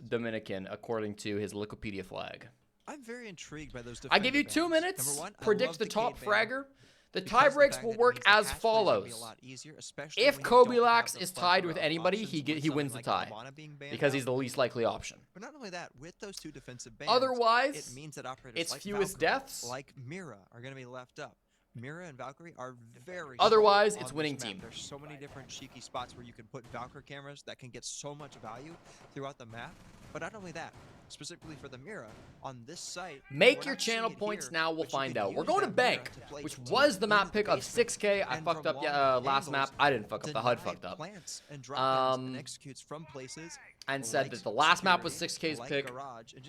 Dominican, according to his Wikipedia flag. I'm very intrigued by those. I give you 2 minutes. Predict the top fragger. The tie breaks will work as follows. If Kobilax is tied with anybody, he wins the tie because he's the least likely option. But not only that, with those 2 defensive bans, otherwise, it means that operators it's like fewest Valkyrie, deaths. like Mira, are going to be left up. Mira and Valkyrie are very. Otherwise, strong it's on winning this map. team. There's so many different cheeky spots where you can put Valkyrie cameras that can get so much value throughout the map. But not only that, specifically for the Mira, on this site. Make your channel points now, we'll find out. We're going to Bank, which was the map pick of 6K. I fucked up last map. I didn't fuck up. The HUD fucked up. And said that the last map was 6K's pick.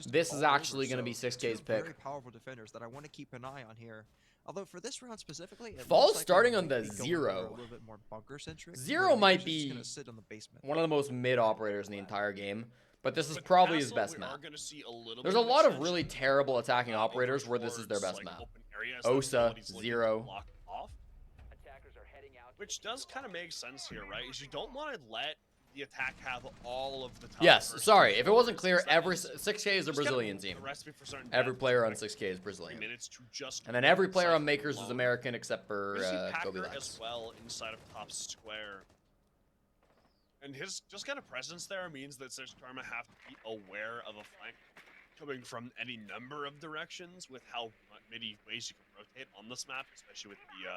This is actually going to be 6K's pick. Very powerful defenders that I want to keep an eye on here. Although for this round specifically, Fall starting on the 0. 0 might be one of the most mid operators in the entire game. But this is probably his best map. There's a lot of really terrible attacking operators where this is their best map. Osa, 0. Which does kind of make sense here, right? Is you don't want to let the attack have all of the time. Yes, sorry. If it wasn't clear, every 6K is a Brazilian team. Every player on 6K is Brazilian. And then every player on Makers is American except for Kobilax. As well inside of top square. And his just kind of presence there means that Six Karma have to be aware of a flank coming from any number of directions with how many ways you can rotate on this map, especially with the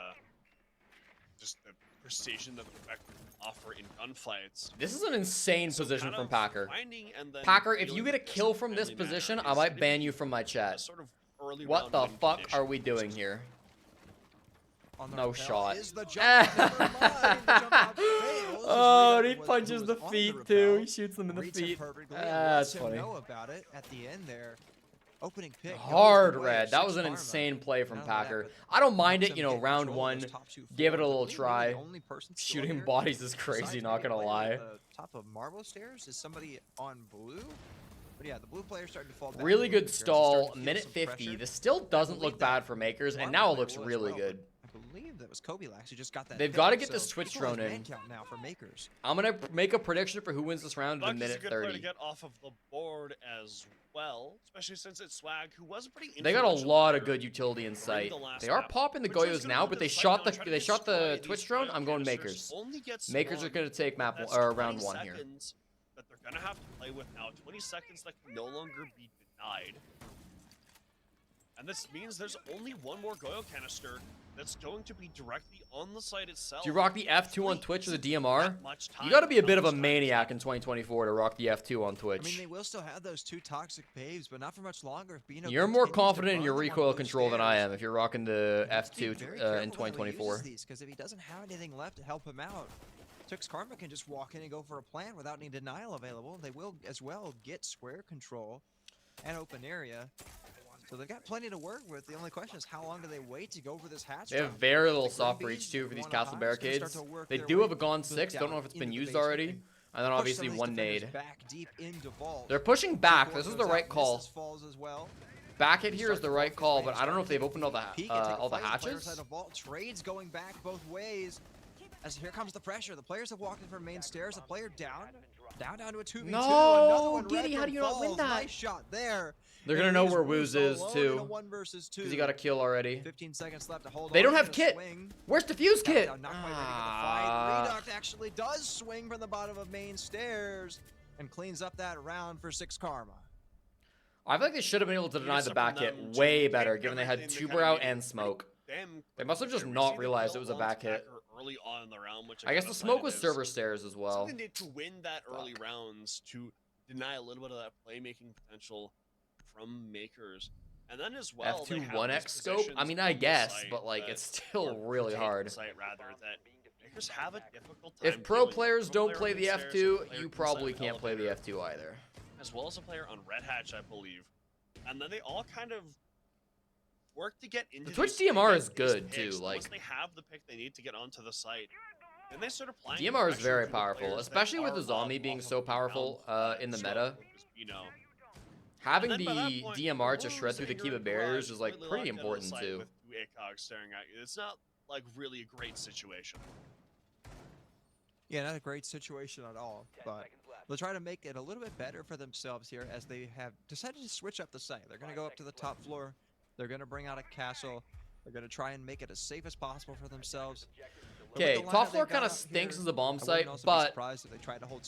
just the precision that the vector can offer in gunfights. This is an insane position from Packer. Packer, if you get a kill from this position, I might ban you from my chat. What the fuck are we doing here? No shot. Oh, and he punches the feet too. He shoots them in the feet. That's funny. Hard red. That was an insane play from Packer. I don't mind it, you know, round 1. Give it a little try. Shooting bodies is crazy, not gonna lie. Top of Marble Stairs is somebody on blue. But yeah, the blue player starting to fall back. Really good stall. Minute 50. This still doesn't look bad for Makers, and now it looks really good. I believe that was Kobilax who just got that. They've got to get this Twitch drone in. Now for Makers. I'm gonna make a prediction for who wins this round in minute 30. To get off of the board as well, especially since it's Swag, who was pretty. They got a lot of good utility in sight. They are popping the Goyos now, but they shot the Twitch drone. I'm going Makers. Makers are gonna take map or round 1 here. That they're gonna have to play with now. 20 seconds that can no longer be denied. And this means there's only one more Goyo canister that's going to be directly on the site itself. Do you rock the F2 on Twitch or the DMR? You got to be a bit of a maniac in 2024 to rock the F2 on Twitch. I mean, they will still have those 2 toxic paves, but not for much longer. You're more confident in your recoil control than I am if you're rocking the F2 in 2024. Because if he doesn't have anything left to help him out, Tux Karma can just walk in and go for a plan without any denial available. They will as well get square control and open area. So they've got plenty to work with. The only question is how long do they wait to go for this hatch? They have very little soft breach too for these castle barricades. They do have a Gone 6. Don't know if it's been used already. And then obviously one nade. They're pushing back. This is the right call. Back it here is the right call, but I don't know if they've opened all the hatches. Trades going back both ways. As here comes the pressure. The players have walked in from main stairs. The player down to a 2v2. No, Giddy, how do you not win that? Nice shot there. They're gonna know where Woos is too, because he got a kill already. 15 seconds left to hold. They don't have kit. Where's the fuse kit? Reduct actually does swing from the bottom of main stairs and cleans up that round for Six Karma. I feel like they should have been able to deny the back hit way better, given they had Tuber out and smoke. They must have just not realized it was a back hit. Early on in the round, which I guess the smoke was server stairs as well. They need to win that early rounds to deny a little bit of that playmaking potential from Makers. And then as well, F2 1x scope? I mean, I guess, but like it's still really hard. Makers have a difficult time. If pro players don't play the F2, you probably can't play the F2 either. As well as a player on Red Hatch, I believe. And then they all kind of work to get into the Twitch DMR is good too. Like they have the pick they need to get onto the site. And they sort of DMR is very powerful, especially with the zombie being so powerful in the meta. You know, having the DMR to shred through the Kiba barriers is like pretty important too. With ACOG staring at you, it's not like really a great situation. Yeah, not a great situation at all. But They'll try to make it a little bit better for themselves here as they have decided to switch up the site. They're going to go up to the top floor. They're going to bring out a castle. They're going to try and make it as safe as possible for themselves. Okay, top floor kind of stinks as a bomb site, but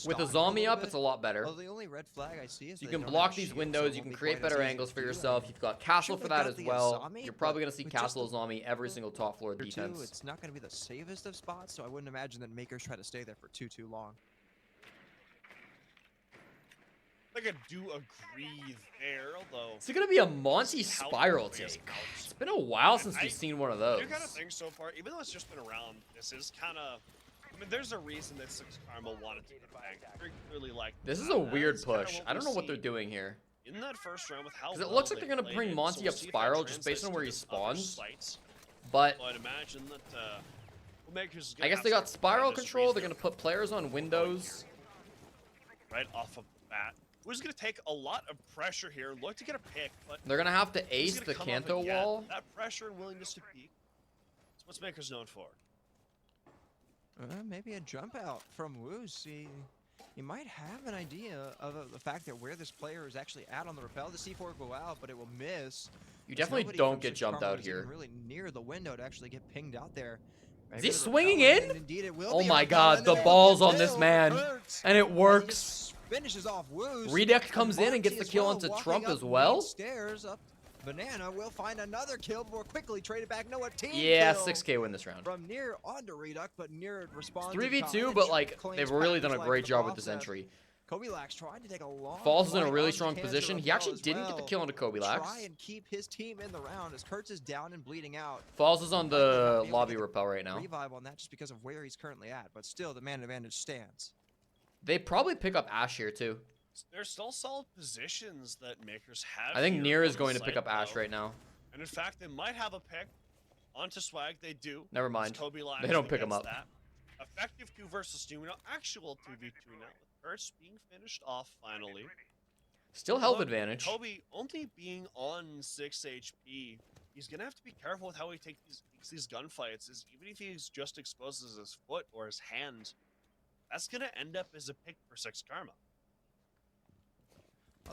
with a zombie up, it's a lot better. The only red flag I see is You can block these windows, you can create better angles for yourself. You've got castle for that as well. You're probably going to see castle zombie every single top floor defense. It's not going to be the safest of spots, so I wouldn't imagine that makers try to stay there for too long. I do agree there, although... Is it going to be a Monty spiral take? It's been a while since we've seen one of those. I kind of think so far, even though it's just been around, this is kind of... I mean, there's a reason that 6 Karma wanted to go back. Very clearly like... This is a weird push. I don't know what they're doing here. In that first round with how because it looks like they're going to bring Monty up spiral just based on where he spawns. But... I'd imagine that... I guess they got spiral control. They're going to put players on windows. Right off of the bat. Who's going to take a lot of pressure here, look to get a pick, but... They're going to have to ace the Kanto wall. That pressure and willingness to peek. That's what's Maker's known for. Maybe a jump out from Woos. He might have an idea of the fact that where this player is actually at on the rappel. The C4 will go out, but it will miss. You definitely don't get jumped out here. Really near the window to actually get pinged out there. Is he swinging in? Indeed, it will oh my god, the ball's on this man. And it works. Finishes off Woos. Redect comes in and gets the kill onto Trump as well. Stairs up. Banana will find another kill before quickly traded back. No, a team yeah, kill 6K win this round. From near onto Reduct, but near responds. 3v2, but like they've really done a great job with this entry. Kobe-Lax tried to take a long Falls is in a really strong position. He actually didn't get the kill onto Kobe-Lax. Try and keep his team in the round as Kurtz is down and bleeding out. Falls is on the lobby rappel right now. Revive on that just because of where he's currently at, but still the man advantage stands. They probably pick up Ash here too. There's still solid positions that Makers have. I think Nier is going to pick up Ash right now. And in fact, they might have a pick onto Swag. They do. Never mind. They don't pick him up. That. Effective 2 versus 2. Actual 2v2 now. First being finished off finally. Still health advantage. Kobe only being on 6 HP. He's gonna have to be careful with how he takes these gunfights. Even if he just exposes his foot or his hand, that's gonna end up as a pick for 6 Karma.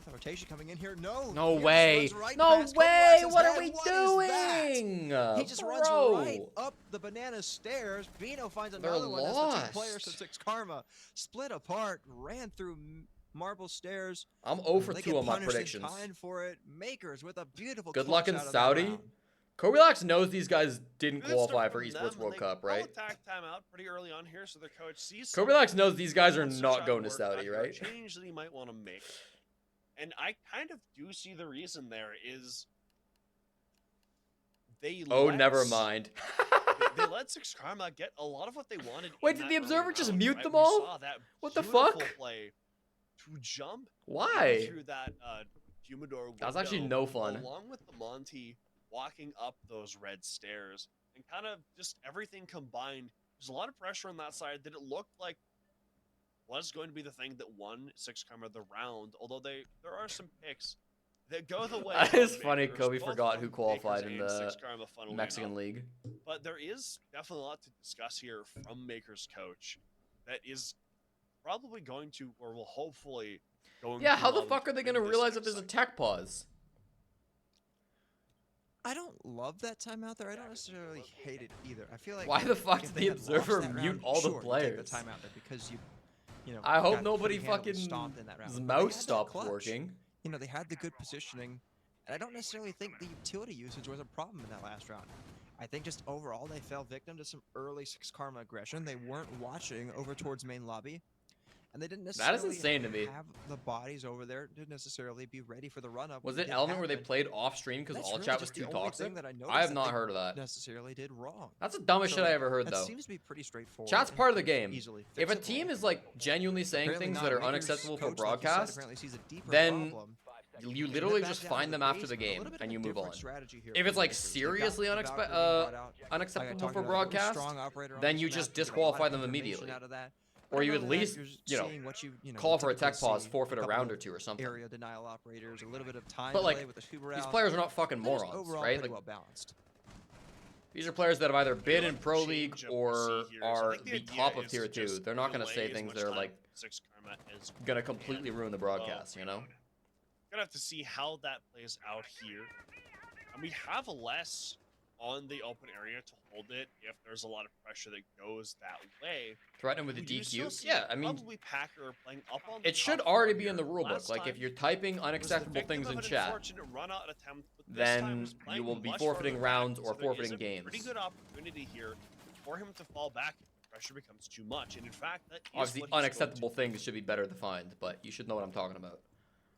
The rotation coming in here. No. No way. Right no way. What are we doing? He just runs right up the banana stairs. Bino finds another one. That's the 2 players to 6 Karma. Split apart. Ran through marble stairs. I'm 0 for 2 on my predictions. For it. Makers with a beautiful. Good luck in Saudi. Kobe-Lax knows these guys didn't qualify for Esports World Cup, right? Attack timeout pretty early on here, so their coach sees. Kobe-Lax knows these guys are not going to Saudi, right? Change that he might want to make. And I kind of do see the reason there is they never mind. they let 6 Karma get a lot of what they wanted. Wait, did the observer just mute them all? What the fuck? Play to jump Why? Through that humidor window, that's actually no fun. Along with the Monty walking up those red stairs and kind of just everything combined. There's a lot of pressure on that side that it looked like was going to be the thing that won 6 Karma the round, although there are some picks that go the way. It's funny, Kobe forgot who qualified in the Mexican League. But there is definitely a lot to discuss here from Maker's coach that is probably going to, or will hopefully yeah, how the fuck are they going to realize if there's a tech pause? I don't love that timeout there. I don't necessarily hate it either. I feel like why the fuck did the observer mute all the players? The timeout there because you know, I hope nobody fucking his mouse stopped working. You know, they had the good positioning, and I don't necessarily think the utility usage was a problem in that last round. I think just overall they fell victim to some early 6 Karma aggression. They weren't watching over towards main lobby, and they didn't necessarily that is insane to me. Have the bodies over there to necessarily be ready for the run-up. Was it Element where they played off stream because all chat was too toxic? I have not heard of that. Necessarily did wrong. That's the dumbest shit I ever heard, though. That seems to be pretty straightforward. Chat's part of the game. If a team is like genuinely saying things that are unacceptable for broadcast, then you literally just find them after the game and you move on. If it's like seriously unacceptable for broadcast, then you just disqualify them immediately. Or you at least, call for a tech pause, forfeit a round or 2 or something. Area denial operators, a little bit of time but like, with the these players are not fucking morons, right? Like, well balanced. These are players that have either been in Pro League or are the top of Tier 2. They're not going to say things that are like Karma is gonna completely ruin the broadcast, you know? Gonna have to see how that plays out here. And we have less on the open area to hold it if there's a lot of pressure that goes that way. Threaten him with a We do still DQ? see Yeah, I mean, probably Packer playing up on the it should top already floor be in the here. rulebook. Last Like, if time you're typing was the unacceptable victim things of in an chat, unfortunate run-out attempt, but this time then was you will playing be much forfeiting farther back, rounds or so there is forfeiting a games. pretty good opportunity here for him to fall back if the pressure becomes too much. And in fact, that is Obviously, what he's going to unacceptable do. things should be better defined, but you should know what I'm talking about.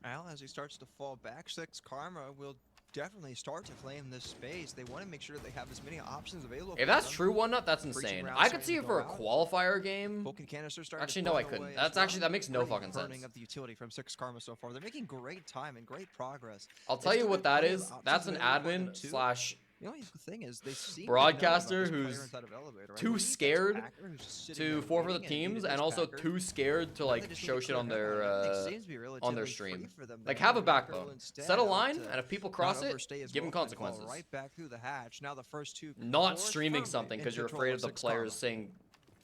Al, as he starts to fall back, Six Karma will definitely start to claim this space. They want to make sure that they have as many options available. If that's true, one nut, that's Breaching insane. rounds I could starting see to it go for a out. qualifier game. Vulcan canister starting Actually, to no, I burn couldn't. away as That's well. actually, that makes no Great fucking burning sense. of the utility from Six Karma so far. They're making great time and great progress. I'll They tell you still what got that plenty of is. options That's an available for them admin too. slash The only thing is they seem broadcaster to know about who's this player inside of elevator, right? too I believe that's scared Packer who's just sitting to there forfeit the waiting, and teams, it and is also Packer. too scared to Now they like just need show to shit clear on him out. their Everything seems to be on their relatively stream. free for them Like, there. have a Packer backbone. will instead Set a opt line, to and if people not cross it, overstay as give them well and fall consequences. right back through the hatch. Now the first two Not cores streaming firmly something in because you're control afraid of the Six players Karma. saying,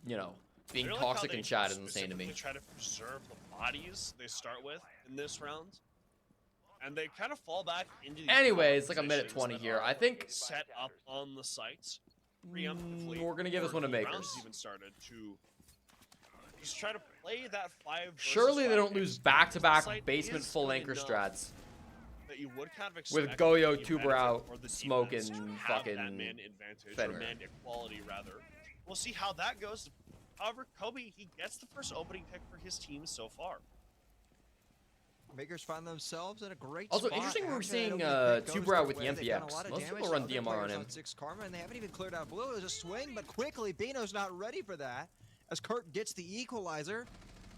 you know, being I really like how toxic they in chat is insane to me. specifically try to preserve the bodies they start with in this round. And they kind of fall back into these Anyway, it's like a positions minute 20 that here. are I think set up on the sites preemptively. we're gonna give this one to before the Makers. rounds even started to just try to play that 5 versus Surely they 5 don't lose mix. back-to-back The site basement is full good anchor enough strats. that you would kind of With expect Goyo, the Tuber benefit out, or the Smoke, defense and to have fucking that man advantage Fenrir. or man equality rather. We'll see how that goes. However, Kobe, he gets the first opening pick for his team so far. Makers find themselves in a great Also, spot. interesting we're After that seeing opening pick goes Tuber out their with the way, they've done a MPX. lot of Most damage people to run other DMR on players him. Six Karma, and they haven't even cleared out blue. It was a swing, but quickly, Bino's not ready for that. As Kurt gets the equalizer.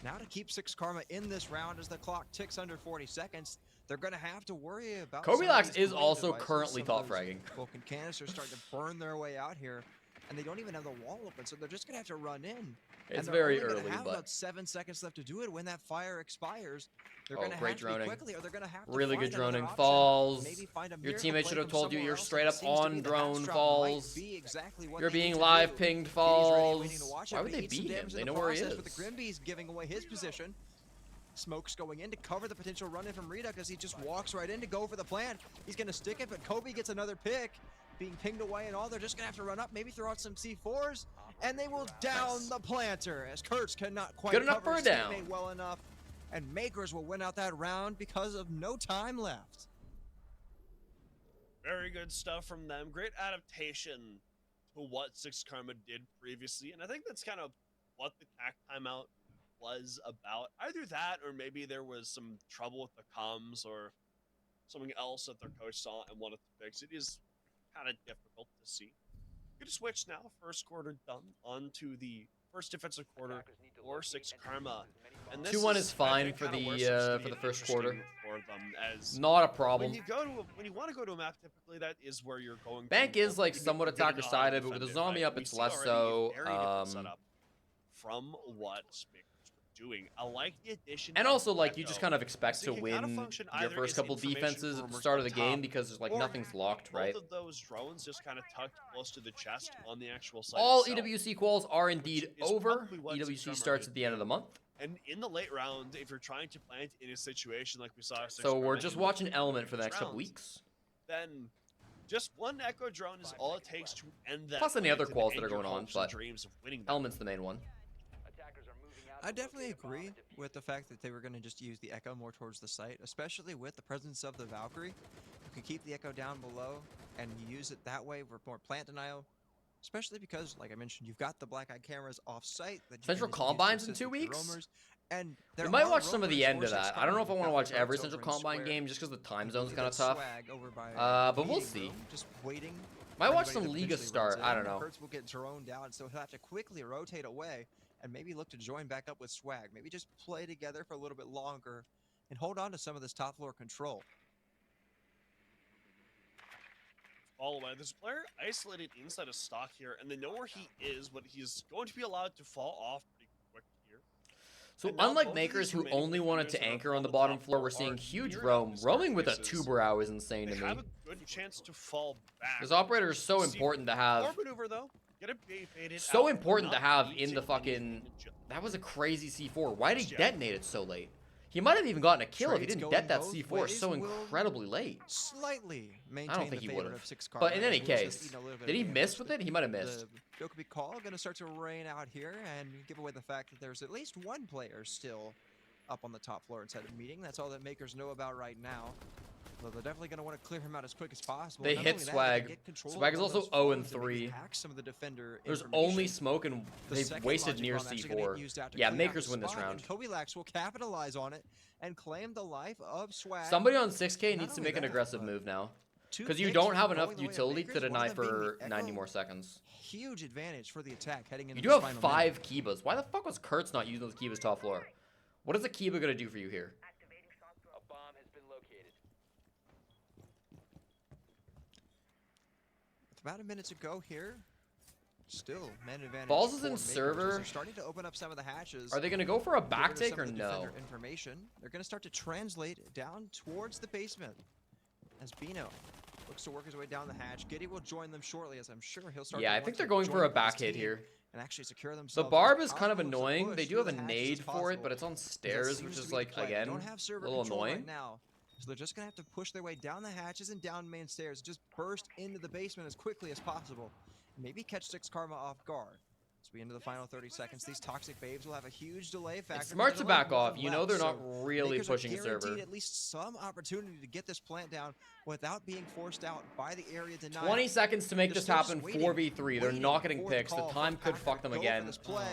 Now to keep Six Karma in this round as the clock ticks under 40 seconds, they're going to have to worry about Kobe some of Lax these is cooling also devices. currently Some top of those fragging. Vulcan canisters starting to burn their way out here, and they don't even have the wall open, so they're just going to have to run in. It's and very they're only early, gonna have but about 7 seconds left to do it when that fire expires. They're Oh, going to great have to droning. be quickly, or they're going to have to Really find good another droning. option. Falls. Maybe find a Your miracle teammate play should have from told you somewhere you're else, straight and up it seems to be on the drone hatch drop falls. might be exactly what You're they need being to live do. pinged He's ready, waiting falls. to watch it, Why but would they eats some beat him? damage in They the know where he process, is. But the Grimby's giving away his position. Smoke's going in to cover the potential run in from Reduk as he just walks right in to go for the plant. He's going to stick it, but Kobe gets another pick. Being pinged away and all, they're just going to have to run up, maybe throw out some C4s, and they will down the planter as Kurtz cannot quite Good enough cover for a his down. teammate well enough. And Makers will win out that round because of no time left. Very good stuff from them. Great adaptation to what Six Karma did previously, and I think that's kind of what the TAC timeout was about. Either that, or maybe there was some trouble with the comms, or something else that their coach saw and wanted to fix. It is kind of difficult to see. Good switch now. First quarter done. On to the first defensive quarter for Six Karma. And this 2-1 is I fine think, for kinda the, where stuff's gonna for the get first interesting quarter. for them, as Not a problem. when you want to go to a map, typically that is where you're going. Bank to is like you somewhat get a good attacker-sided, eye but with the defend it, zombie up, we it's see less already so. a very different setup from what Makers were doing. I like the addition. And of also, like, you just Echo. kind of expect So to you can kind of win function your either first as couple information defenses at the rumors start of up the game top, because there's, like, or nothing's locked, right? Both of those drones just kind of tucked close to the chest on the actual site All itself. EWC quals are indeed is over. probably what EWC Six starts Karma at the end of the month. And in the late round, if you're trying to plant in a situation like we saw, Six So we're Karma just in watching the Element for the previous next couple rounds, weeks. then just one Echo drone is all it takes to end that. Plus any plant other and quals end that are your going on, hopes and but dreams of winning them. Element's the main one. I definitely agree with the fact that they were going to just use the Echo more towards the site, especially with the presence of the Valkyrie. You can keep the Echo down below, and you use it that way for more plant denial, especially because, like I mentioned, you've got the black-eye cameras off-site. That you Central can just use to Combines in assist 2 with the weeks? roamers. And We there might are watch some of the roamers end for of Six that. I don't know if I Karma. want to You've watch got every the Central Turrets over in Combine Square. game just because the time You zone's can kind of get tough. Swag over by But we'll meeting see. room, just waiting. Might for watch anybody some that Liga potentially start. runs in. I don't know. Kurtz will get droned out, so he'll have to quickly rotate away and maybe look to join back up with Swag. Maybe just play together for a little bit longer and hold on to some of this top floor control. Fall away. There's a player isolated inside a stock here, and they know where he is, but he's going to be allowed to fall off pretty quick here. So And now unlike both of Makers, these who remaining only wanted defenders to that are anchor on the top bottom floor, we're are seeing huge near roam. opposite Roaming with a places. Tuber is insane They to have me. a good chance to fall back. This operator is so See, important to have. Power maneuver though. Get it baited So out, important to not have beat in it the in fucking... the That was a crazy C4. Why did he Yeah. detonate it so late? He might have even gotten a kill if he Trades didn't going det that both C4 ways so will incredibly late. Slightly maintain I don't think the he would favor have. of Six Karma. But in any and Wolves has case, eaten a little bit did of he damage, miss with but it? He might have missed. The Dokkaebi call going to start to rain out here and give away the fact that there's at least one player still up on the top floor inside of meeting. That's all that Makers know about right now. So they're definitely going to want to clear him out as quick as possible. They Not hit only that, Swag. they get control Swag is of also those 0 phones and maybe 3. hack some of the defender There's information. only smoke and The they've second wasted logic near bomb actually gonna get C4. used out to Yeah, clean out Makers the win this spot, round. and Kobilax will capitalize on it and claim the life of Swag. Somebody on 6K Not needs to only make an that, aggressive but move now. two Because you picks don't have going enough the way of utility to Makers, one deny of them being for the 90 Echo. more seconds. Huge advantage for the attack heading into You do this have final 5 minute. Kibas. Why the fuck was Kurtz not using those Kibas top floor? What is a Kiba going to do for you here? A bomb has been located. With about a minute to go here. Still, man advantage. Balls is for in Makers as server. They're starting to open up some of the hatches. Are they going to go for a Get rid back of take some or of the no? defender information. They're going to start to translate down towards the basement. As Bino looks to work his way down the hatch. Giddy will join them shortly, as I'm sure he'll start. Yeah, to I want think to they're going join for a his back hit team here. and actually secure The themselves. barb as is kind of powerful as a annoying. push They do through have a the hatches nade as for it, possible, but it's on because that stairs, seems which to is be the like, play. They again, don't have a server little control annoying. right now. So they're just going to have to push their way down the hatches and down main stairs. Just burst into the basement as quickly as possible. Maybe catch Six Karma off guard. As we into the final 30 seconds, these toxic babes will have a huge delay factor. It's smart but to there's only back off. one You know left, they're not so really Makers are pushing guaranteed server. at least some opportunity to get this plant down without being forced out by the area denial. 20 seconds to make They're this still just happen. waiting, 4v3. They're not getting for the picks. The call time from could Packer fuck to them go for again. this play.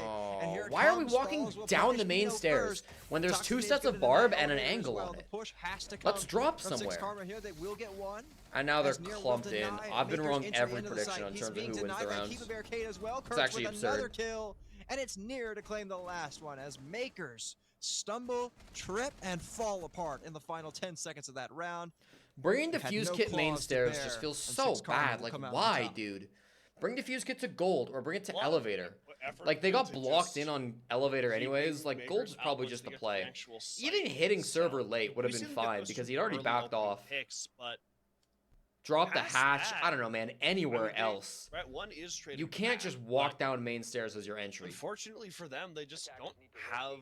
And here Oh, why are we comes walking Falls will down punish the main Bino stairs first. when there's Toxic 2 Babes sets get of into the barb elevator and an as angle well. on The it? push has to Let's come drop from Six somewhere. Karma here. They will get one. And now they're As Near will clumped in. deny I've been Makers wrong into the every end of the prediction site. in He's terms of being who wins the denied by rounds. Kiva Barricade as well. It's Kurtz actually with another absurd. kill, and it's Near to claim the last one as Makers stumble, trip, and fall apart in the final 10 seconds of that round. Bringing Had Diffuse no Kit main claws to stairs bear, just feels and so Six Karma bad. will Like, come out on why, top. dude? Bring Diffuse Kit to gold or bring it to lot of elevator. effort Like, they went got into blocked just in on elevator anyways. keeping Like, gold's Makers probably out just the once they get to play. actual site Even hitting server itself. late would have We've been seen them get fine those because he'd already early backed opening off. picks, but Drop the past hatch. that, I don't know, man. Anywhere they- else. Right, one is traded You can't back, just walk but down main stairs as your entry. Unfortunately for them, they just don't have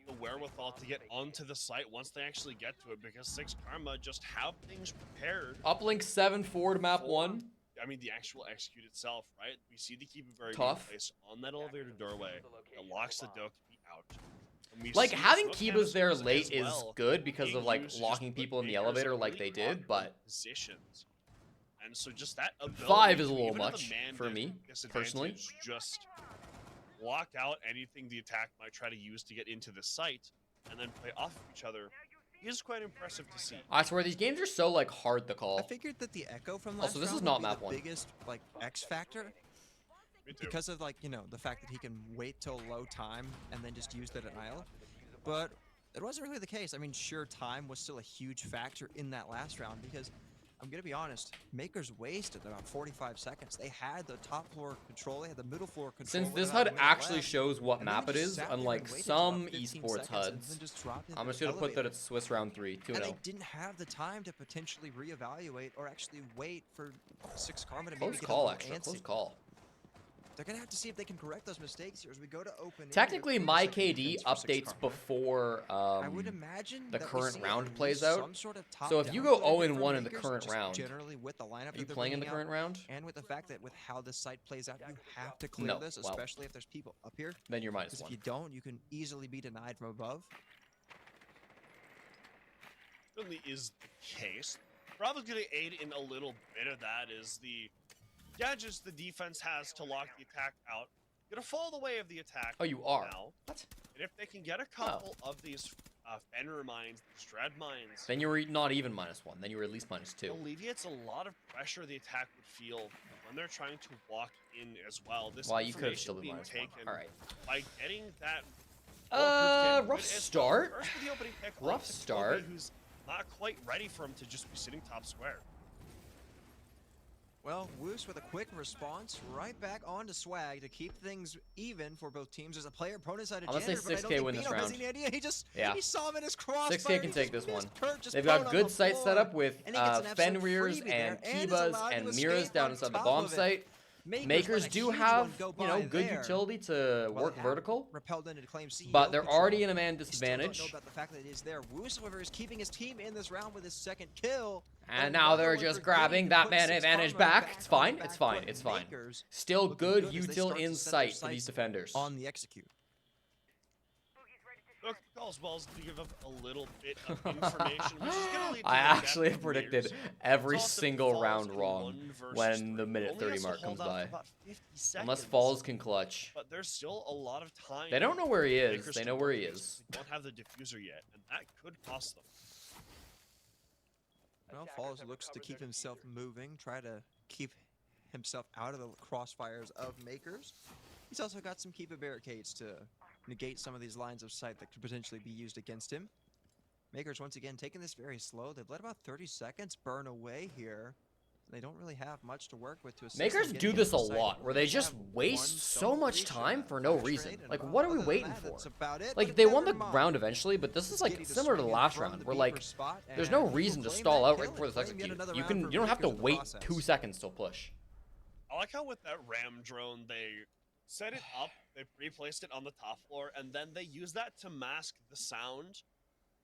the wherewithal to get onto the site once they actually get to it because Six Karma just have things prepared. Uplink 7 forward map for- 1. I mean, the actual execute itself, right? We see the Keep It Very Tough. place on that elevator doorway that locks the Dokkaebi out. And we Like, see having smoke Kibas there canister late as is well good because being of, like, used to locking just put people in the Makers elevator in like really they did, awkward but positions. And so just that ability 5 is a to little even have much man for me, personally. disadvantage, just block out anything the attack might try to use to get into the site and then play off of each other is quite impressive to see. I swear, these games are so, like, hard to I call. figured that the Echo from last Also, this is round not would be map the 1. biggest like X factor Me too. because of like the fact that he can wait till low time and then just use the denial. But it wasn't really the case. I mean, sure, time was still a huge factor in that last round because I'm gonna be honest, Makers wasted about 45 seconds. They had the top floor control, they had the middle floor control. Since with this about a HUD minute actually left, shows what and then map they it just is, sat there and unlike waited till some about 15 esports seconds and HUDs, then just dropped into I'm just the gonna put that elevator. it's Swiss round 3, 2-0. And they didn't have the time to potentially reevaluate or actually wait for Six Karma to maybe Close get call, a actually. little Close antsy. call. They're gonna have to see if they can correct those mistakes here as we go to open. Technically, my KD updates before I would imagine the that we current see round at plays least out. some sort of So if you top-down go play 0-1 from in the Makers, current just round, generally with the lineup are that you they're playing in the bringing current out, round? and with the fact that with how this site plays out, you have to clear No, this, well, especially if there's people up here. Then you're Because if -1. you don't, you can easily be denied from above. Certainly is the case. Probably going to aid in a little bit of that is the gadgets the defense has to lock the attack out. Going to fall the way of the attack. Oh, you are? Now. What? And if they can get a couple of these Fenrir mines, these Dread mines, Then you were not even -1. Then you were at least -2. alleviates a lot of pressure the attack would feel when they're trying to walk in as well. This Well, you could have still information been being -1. taken All right. by getting that bulletproof kit Rough good as well. start. First with the opening pick Rough onto Kobe, start. Who's not quite ready for him to just be sitting top square. Well, Woos with a quick response, right back onto Swag to keep things even for both teams. There's a player opponent side of I'm gonna say Janitor, but I don't 6K think win this Bino has round. any idea. Yeah. He saw him in his crossfire. 6K and can he take just this one. missed Kurt just They've prone got on good the site floor, set up with and he gets an absolute Fenrirs freebie there, and is Kibas allowed to and escape Miras down on inside the top bomb of it. site. Makers do have, you know, good utility to work vertical, repelled into claim CEO but they're control. already in a man You still don't know disadvantage. about the fact that it is there. Woos, however, is keeping his team in this round with his second kill. And now they're just grabbing that man advantage back. It's fine. It's fine. It's fine. Still good util in sight for these defenders. On the execute. Look, calls balls to give up a little bit of information, which is going to lead to I the actually depth of predicted Mears. every It's also single Falls round in wrong 1 versus when the 3. minute Only 30 has to mark hold comes out by. for about 50 Unless seconds. Falls can clutch. But there's still a lot of time. They don't know where he is. Makers They to know where work he with. is. They don't have the diffuser yet, and that could cost them. Well, Falls looks to keep himself moving, try to keep himself out of the crossfires of Makers. He's also got some keeper barricades to negate some of these lines of sight that could potentially be used against him. Makers once again taking this very slow. They've let about 30 seconds burn away here. They don't really have much to work with to assist Makers them do getting this a into sight. lot, where they They just have one waste so stone much breach and time a for no fire reason. trade, and Like, what are we other than waiting that, for? that's about it, Like, but they won the never mind. round eventually, but this is like Giddy to similar to the swing in last from round, the where beeper like spot, there's and no he will reason to claim stall that out kill right before and this claim yet execute. another You round for don't have to Makers in the wait process. 2 seconds to push. I like how with that ram drone, they set it up, they pre-placed it on the top floor, and then they use that to mask the sound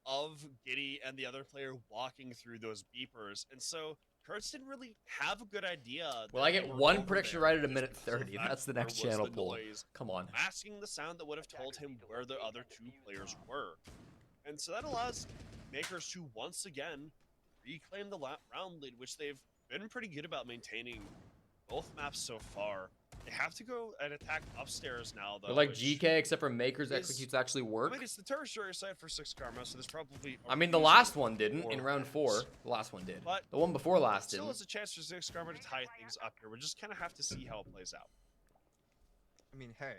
of Giddy and the other player walking through those beepers. And so Kurtz didn't really have a good idea. Well, that I they get were one over prediction there right at a just minute because of 30. fact That's the there next was channel the pull. noise Come on. masking the sound that would have told him where the other 2 players were. And so that allows Makers to once again reclaim the round lead, which they've been pretty good about maintaining both maps so far. They have to go and attack upstairs now, though. They're like which GK, except for Makers is- executes actually I work. mean, it's the tertiary side for 6 Karma, so there's probably a I mean, the reason last one didn't for in round 4. The last one did. But The one before last still didn't. has a chance for 6 Karma to tie things up here. We just kind of have to see how it plays out. I mean, hey,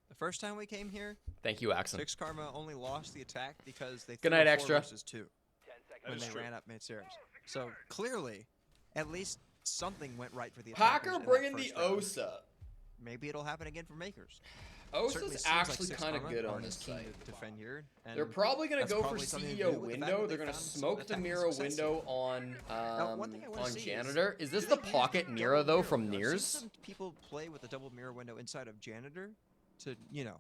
the first time we came here, Thank you, Axon. 6 Karma only lost the attack because they Good threw night, a 4 Extra. versus 2 That when is they true. ran up mid-stairs. So clearly, at least something went right for the attackers Packer in that bringing the first round. Osa. Maybe it'll happen again for Makers. Certainly Osa's seems like actually 6 kind of Karma good on aren't this as keen site. to defend here. And They're probably going to that's go for probably something to CEO do with the fact window. that They're they going to found some smoke the attacking mirror success window on one thing I wanna see is, Janitor. Is this do the they use pocket double Mira though mirror from window? I've seen Nears? some people play with a double mirror window inside of Janitor to, you know,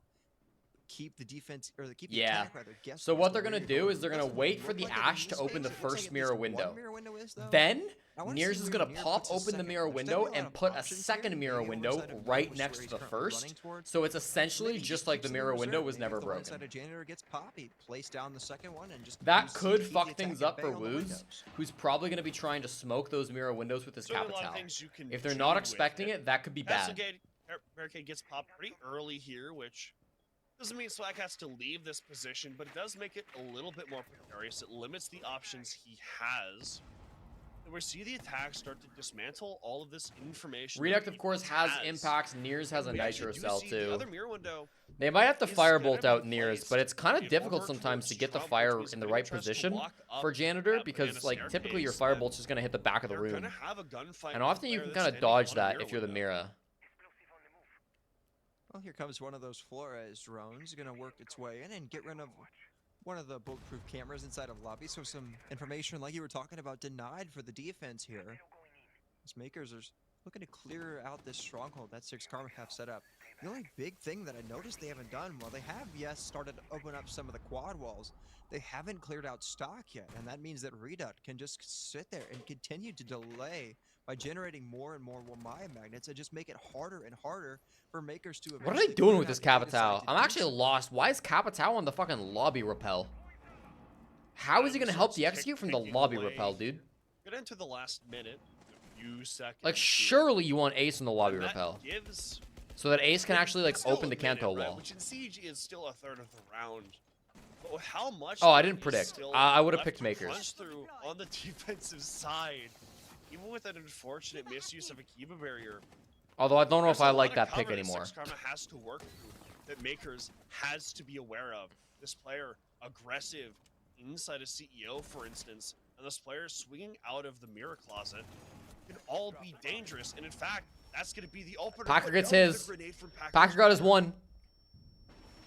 keep the defense or keep the Yeah. attack rather guessing So as what to they're where gonna you're do going. is they're It gonna doesn't wait look for the like it in Ash to this open the case. It looks first like at mirror least window. one mirror window is, though. Then I wanna Nears see is where gonna Near pop puts his open the second mirror one. There's window definitely a lot and of put a options second here. mirror Maybe window over side of right Nears, next where to he's the currently running first. towards. So it's essentially Maybe just he like the keeps it in mirror window reserve. was Maybe never if the right broken. side of Janitor gets popped, he plays down the second one and just That use could CP the fuck attack things and up for bang on the Wooz, windows. who's probably gonna be trying to smoke those mirror windows with his Certainly a lot of Capital. things you can If they're do not with expecting it, that could be Castle bad. Barricade gets popped pretty early here, which doesn't mean Swag has to leave this position, but it does make it a little bit more precarious. It limits the options he has. And we see the attack start to dismantle all of this information. that Reduct, he of course, has has. impacts. Nears has a We actually nitro do cell see the other too. mirror window They might have to is firebolt gonna out be Nears, placed but it's kind of over difficult sometimes towards to get the Trump, which fire means in if the anyone right tries to position walk up for Janitor, that because banana like typically your staircase, firebolt's just gonna hit the back of the you're room, gonna have a gunfight and with often a you player can that's kind of standing dodge on a that mirror if you're the window. Mira. Well, here comes one of those Flores drones, going to work its way in and get rid of one of the bulletproof cameras inside of lobby. So some information, like you were talking about, denied for the defense here. As Makers are looking to clear out this stronghold that 6 Karma have set up. The only big thing that I noticed they haven't done, well, they have, yes, started to open up some of the quad walls. They haven't cleared out stock yet, and that means that Reduct can just sit there and continue to delay by generating more and more Maya magnets and just make it harder and harder for Makers to What are they eventually doing clear with out this if they decide Capital? to I'm do actually so. lost. Why is Capital on the fucking lobby repel? How is he gonna help the execute from the Picking lobby away repel, dude? Get into the last minute, a few seconds. Like, to- surely you want Ace on the lobby and that repel, gives so that Ace can actually like still open a the minute, Kanto right, wall. which in Siege is still a third of the round. But with how much Oh, I there didn't is predict. still I would've left picked to Makers. punch through on the defensive side, even with an unfortunate misuse of a Kiba barrier. Although I don't know There's if a I lot like of that cover pick anymore. 6 Karma has to work through, that Makers has to be aware of. This player aggressive inside a CEO, for instance, and this player swinging out of the mirror closet can all be dangerous. And in fact, that's going to be the opener. Packer But gets no, the his. grenade from Packer got his one.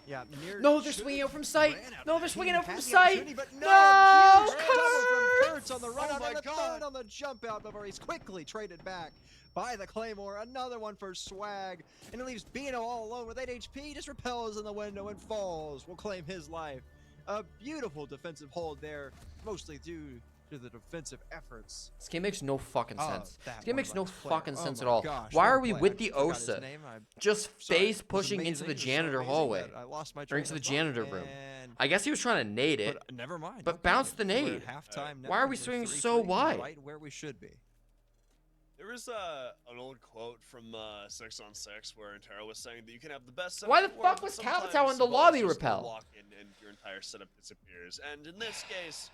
Yeah, No, they're swinging out from sight. No, they're swinging out from sight. But No, huge Kurt! double from Kurtz on the run out my and the God. third on the jump out before he's quickly traded back by the Claymore. Another one for Swag, and it leaves Bino all alone with 8 HP. Just repels in the window and falls. Will claim his life. A beautiful defensive hold there, mostly due to the defensive efforts. This game makes no fucking sense. That This game makes no one player. fucking Oh sense at my all. gosh, Why what are a we play. with I the forgot his Osa? name. Just Sorry, face it was pushing into amazing. the It was so janitor amazing hallway. that I lost my Or train into of the thought, janitor room. and- I guess he was trying to nade it. But never mind. But okay. bounce the We're nade. at halftime now. Why are we We're swinging 3-3, so wide? Right where we should be. There was an old quote from 6 on 6 where Intero was saying that you can have the best setup Why the in the fuck world, was but Capitao sometimes in the balls lobby just repel? walk in and your entire setup disappears. And in this case,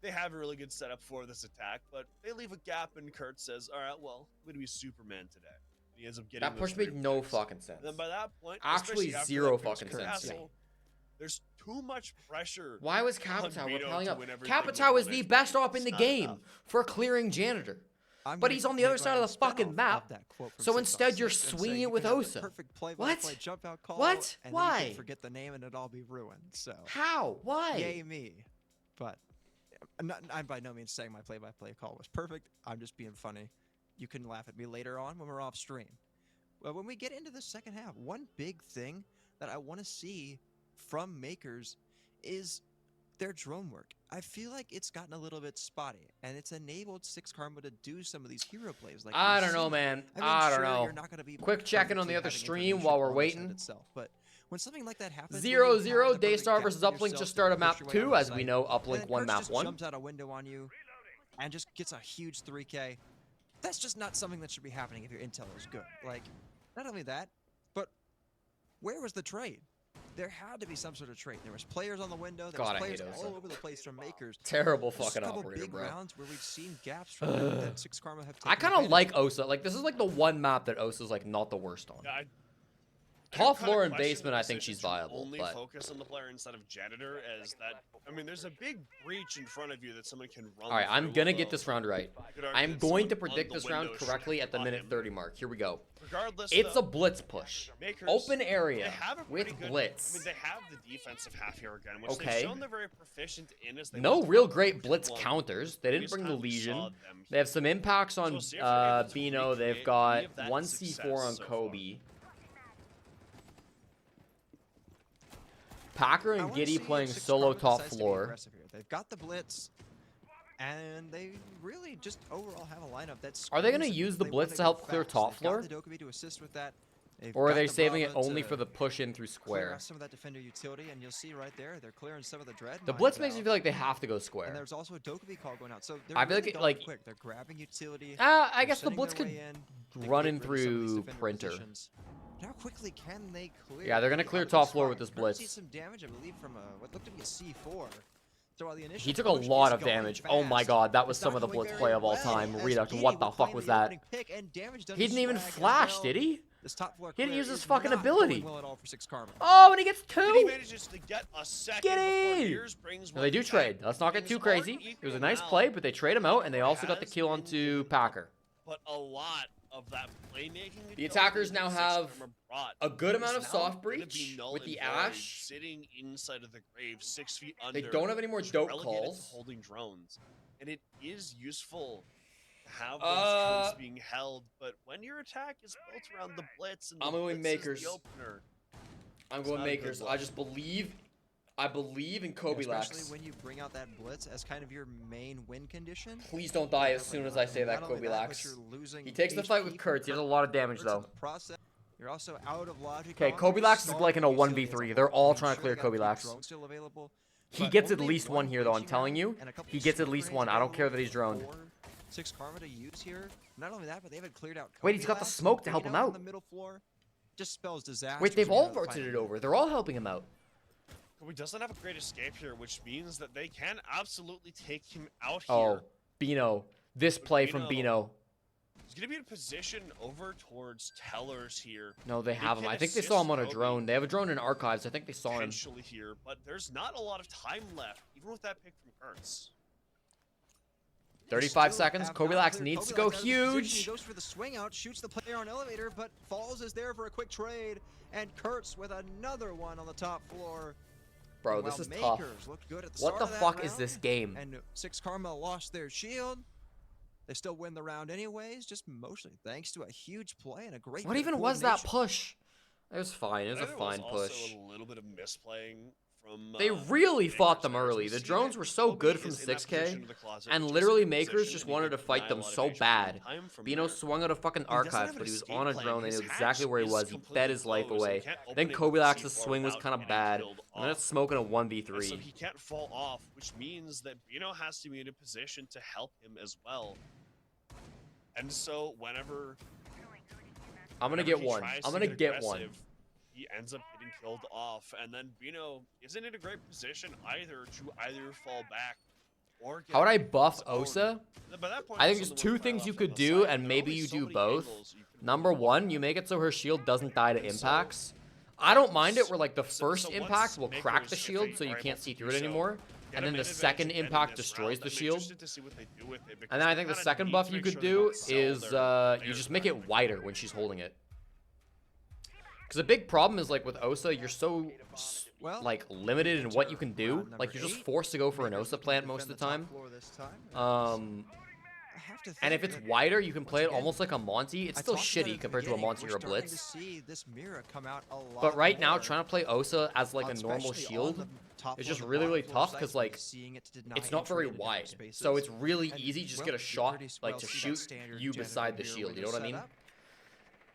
they have a really good setup for this attack, but they leave a gap, and Kurt says, all right, well, I'm going to be Superman today. And he ends up getting That push those made 3 no picks. fucking sense. And then by that point, Actually, especially after zero that goes fucking to sense. Castle, there's too much pressure. Why was on Capitao Vito repelling to up? win everything Capitao is with the it. best op in It's the not game enough. for clearing janitor. I'm But gonna he's on the make other side my of the fucking spin-off map. of that quote from So 6 on instead, you're 6 and swinging say it you with can have the Osa. perfect play-by-play What? jump out call, What? and then Why? you can forget the name and it'd all be ruined. So How? Why? yay me. But I'm by no means saying my play-by-play call was perfect. I'm just being funny. You can laugh at me later on when we're off stream. But when we get into the second half, one big thing that I want to see from Makers is their drone work. I feel like it's gotten a little bit spotty, and it's enabled 6 Karma to do some of these hero plays. Like I we've don't know, seen. man. I mean, I don't sure, know. You're not gonna be Quick checking on the perfectly other having stream information while we're on the waiting. site itself, but when something like that happens, 0-0, Daystar Daystar versus Uplink just started map 2, as we know Uplink won map 1. Jumps out a window on you, and just gets a huge 3K. That's just not something that should be happening if your intel is good. Like, not only that, but where was the trade? There had to be some sort of trade. There was players on the window. There God, I was players hate Osa. all over the place from Makers. Terrible There's just fucking a couple operator, big bro. rounds where we've seen gaps from that 6 Karma have taken I kind of advantage like Osa. Like, this is like the one map that Osa's like not the worst on. Yeah, I Top do floor kinda and question basement, the I think decision she's to viable, Only but focus on the player instead of janitor, as that. I mean, there's a big breach in front of you that someone can run. all right, I'm through, gonna get although this round right. you could argue I'm that going to someone on predict the this round window should correctly have at the caught minute him. 30 mark. Here we go. Regardless, It's though, a blitz push. Makers, Open they area have a with pretty good, blitz. I mean, they have the defensive half here again, which Okay. they've shown they're very proficient in. As they No went real to great blitz 1. counters. They didn't Previous bring the time we saw Legion. them They have some impacts on So see if they're able to Bino. They've recreate got any of that 1 success C4 on so far. Kobe. Packer I and wanna Giddy see playing if 6 solo Karma top decides to be floor. aggressive here. They've got the blitz, and they really just overall have a lineup that's. Are they gonna use the blitz to help clear top floor? They've got the Dokkaebi to assist with that. They've Or are got they the saving it Brava only to for the push in through clear square? out some of that defender utility, and you'll see right there they're clearing some of the dread. The mines blitz makes me out. feel like they have to go And square. there's also a Dokkaebi call going out, so they're I feel really like it- going like- quick. They're grabbing utility. I they're guess the sending blitz their could way in, they run get in rid of some of these through defender printer. positions. How quickly can they clear? Yeah, they're gonna the clear out of top this floor fight? with this Kurt blitz. sees some damage, I believe, from what looked to be a C4. So while the initial He took a push lot is of going damage. Oh my fast, god, that was it's some not of the going blitz very play of all well, time. as Redux, Giddy what the will fuck claim was the that? opening pick, and damage done He to didn't even Swag as flash, well. did he? This top floor He didn't clear use his is fucking not ability. going well at all for 6 Karma. Oh, and he gets He 2! manages to get a second Giddy! before Gears brings No, they do one trade. back. Let's not get It too is crazy. unequal It was a nice now, play, but they trade him out, and they also got the has kill been onto given, Packer. But a lot of that playmaking. The attackers ability now that 6 have Karma brought a good amount is of now soft gonna be breach null with and the void, Ash. sitting inside of the grave, 6 feet under. They don't have any more just dope relegated to calls. holding drones, and it is useful to have those Uh, drones being held. But when your attack is built around the blitz and the I'm going blitz is Makers. the opener, I'm It's going not a good Makers. look. I just believe. I believe in Kobe Especially Lax. when you bring out that blitz as kind of your main win condition. Please don't die as soon as I say that, Not only Kobe that, but Lax. you're losing He takes the fight with HP Kurtz. He does a from lot of damage, Kurtz in though. the process. You're also out of logic. Okay, on Kobe your Lax is like in a star utility 1v3. as They're whole. all I mean, trying to sure, clear they got Kobe the Lax. drone still available, He but gets at only least one here, though. I'm breaching telling round you. and a couple He gets at smoke least grenades one. I don't care that available he's droned. for 6 Karma to use here. Not only that, but they haven't cleared out. Wait, Kobe he's got the Lax, smoke to help Bino him on out. the middle floor. Just spells disaster. Wait, they've when you're all out of the rotated fight. over. They're all helping him out. Kobe doesn't have a great escape here, which means that they can absolutely take him out Oh, here. Bino. This play from Bino. Bino. He's gonna be in position over towards Tellers here. No, they have him. can I think they assist saw him on a Kobe drone. They have a drone in archives. I think they saw him. Potentially here, but there's not a lot of time left, even with that pick from Kurtz. 35 Still seconds. have Kobe not Lax cleared needs to Kobe go Lax out of his position. He huge. goes for the swing out, shoots the player on elevator, but Falls is there for a quick trade, and Kurtz with another one on the top floor. Bro, And this while is tough. Makers looked good at the What start the of that fuck is round, this game? And Six Karma lost their shield. They still win the round anyways, just mostly thanks to a huge play and a great What bit of even was that coordination. push? It was fine. It was a There fine also push. a little bit of misplaying from. They really fought Makers them there, as early. we The see drones that were so Kobe good from is in that 6K. position in the closet, And which is literally a good Makers position, just and he wanted could to fight deny a them lot of so HP bad. one time from Bino there. swung out a fucking He doesn't archive, have but an he was escape on his plan. drone. They His knew exactly hatch where he is was. He completely fed his life closed, and away. he can't Then open it with Kobilax's C4 swing was without kind of getting bad. killed And then off. it's smoking a And 1v3. so he can't fall off, which means that Bino has to be in a position to help him as well. And so whenever I'm gonna whenever get he one. tries I'm to gonna get get one. aggressive, he ends up getting killed off, and then Bino isn't in a great position either to either fall back or get How would I buff his own. Osa? By that point, I think there's there's someone two fire things off you on could the do, side, and there are maybe only you so do many both. angles you can Number really look one, at. you make it so her shield doesn't die to And so- impacts. I don't mind it where like the So first once impact will crack Makers, the if shield they so you are can't able see to through do it so, anymore. get And a then the mid advantage second again in impact this destroys round. the I'm shield. interested to see what they do with it, because And then I they think the kinda second need buff to you make could sure they do don't sell is their you players just make that it quickly. wider when she's holding it. Because the big problem is like with Osa, you're so Well, like limited in what you can do. round Like number you're just 8. forced to go for an Makers Osa looking to plant most of defend the top time. floor this time. I have to And think if it's that wider, you can once play it again, almost like a Monty. It's I still talked about it shitty at the compared to a beginning, Monty we're or a starting to Blitz. see this mirror come out a lot But right now, more, trying to play Osa as like a normal especially on shield the top is floor, just the really, bottom really floor tough sites, because we're like seeing it to deny it's not very entry into different wide. spaces. So it's really And, easy just well, get a you shot pretty like well to see that shoot standard you janitor beside the mirror shield. You know window what I mean? setup.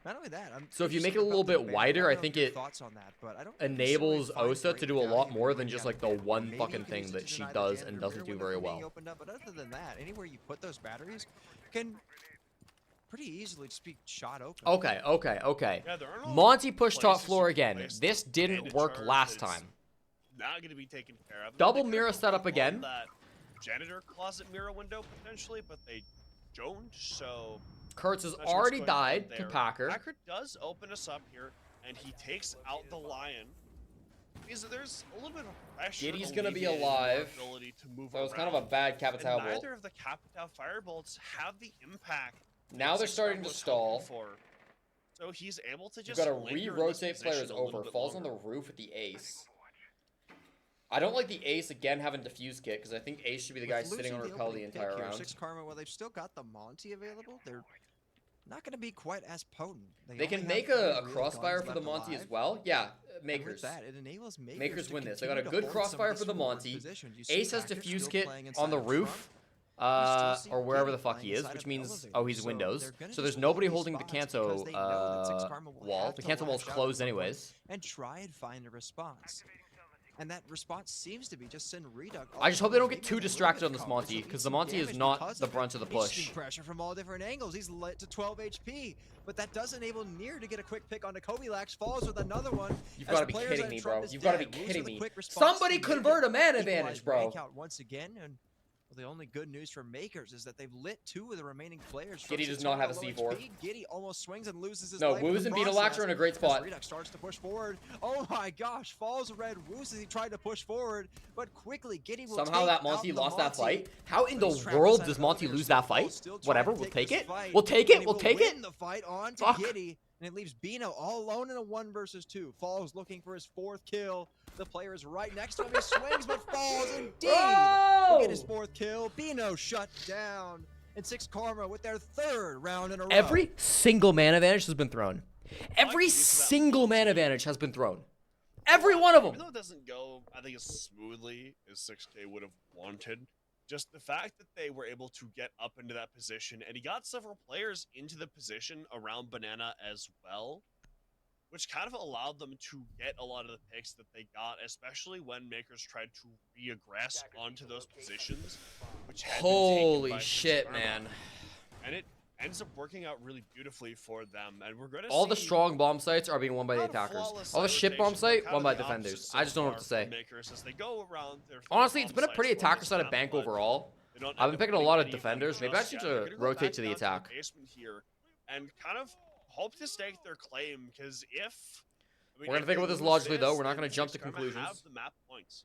Not only that, I'm So if you make it interested a little about the bit bandit. wider, don't I know think your it thoughts on that, but I don't enables necessarily find Osa great to do a value lot in more than running just out like of the bandit. one Maybe you fucking can use thing it that to she deny the does janitor and doesn't mirror do window very from being well. opened up, but other than that, anywhere you put those batteries can pretty easily just be shot open. Okay. Yeah, there aren't a lot of Monty pushed top places floor you can again. place This the didn't bandit work charge last that is time. Not going to be taken care of. Double They mirror could've setup opened again. That janitor closet mirror window potentially, but they don't. So Kurtz has not sure what's already going on died to there. Packer. Packer does open us up here, and he takes out the lion. Because there's a little bit of pressure. Giddy's gonna be alleviating our alive. ability to move So it was kind of a around. bad And Capitao bolt. neither of the Capitao firebolts have the impact. Now that they're Six starting Karma to was stall. hoping for. So he's able to You've just got to linger in this re-rotate players position a little over. bit Falls on the longer. roof at the ace. I don't like the ace again having defuse kit because I think ace should be the guy With sitting on losing repel the opening pick entire here, round. Six Karma, while they've still got the Monty available, they're not going to be quite as potent. They only can have make 3 a real crossfire guns for the left Monty alive. as well. Yeah, And with Makers. that, it enables Makers to win this. They got a continue to good hold some crossfire of for the these forward Monty. positions. You see Ace has Packer defuse still kit playing on inside the up roof. front. You still see Or wherever Giddy the fuck he playing is, inside which of means elevator. oh he's So Windows. they're gonna So there's just nobody hold holding the these spots Kanto because they know that Six Karma will wall. have The to Kanto wall's lash out at closed some point anyways. and try and find a response. And that response seems to be just send Reduct. I just hope they don't get too distracted on this Monty, because the Monty is not the brunt brunt of the push. Pressure from all different angles. He's lit to 12 HP, but that does enable Near to get a quick pick onto Kobilax. Falls with another one. You've as got to be players kidding in me, front bro. is You've got to be dead. Moves kidding with a me. quick response Somebody to make convert it. a man Equalize advantage, bro. rank out once again, and well, the only good news for Makers is that they've lit 2 of the remaining players. Giddy From does not have a low C4. HP. Giddy almost swings and loses his No, life in Woos the and Beetleax process. are in a great spot. As Reduct starts to push forward. Oh my gosh, falls red Woos as he tried to push forward, but quickly Giddy will Somehow take that out Monty the lost that Monty. fight. How in the But he's trapped world inside does of Monty elevator, lose so that Falls fight? still trying Whatever, to we'll take this it. fight, We'll take and it. he We'll will take it. win the fight on to Fuck. Giddy, and it leaves Bino all alone in a 1 versus 2. Falls looking for his 4th kill. The player is right next to him. He swings, but Falls indeed will get his 4th kill. Bino shut down. And Six Karma with their 3rd round in a row. Every single man advantage has been thrown. Every use that single man Monty. advantage has been thrown. Every one of Even them. though it doesn't go, I think, as smoothly as 6K would have wanted, just the fact that they were able to get up into that position, and he got several players into the position around Banana as well, which kind of allowed them to get a lot of the picks that they got, especially when Makers tried to re-aggress onto those positions, which had been Holy taken by shit, Six man. Karma. And it ends up working out really beautifully for them, and we're going to All the see strong bomb sites are being won by the not a attackers. flawless All the side shit bomb rotation, site but won kind by of the defenders. opposite I just don't know so what to far say. for Makers as they go around their Honestly, bomb it's been a sites pretty for attacker this side of map, bank but overall. they don't I've end been up picking a getting lot of anything defenders. Maybe I just should yet. They're gonna go rotate back to the down attack. basement here and kind of hope to stake their claim, because if I mean, We're gonna if think they about this lose logically, though. this, We're not then gonna jump Six to Karma have conclusions. the map points.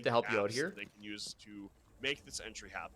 good to help you out gaps here. that they can use to make this entry happen.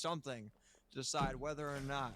something to decide whether or not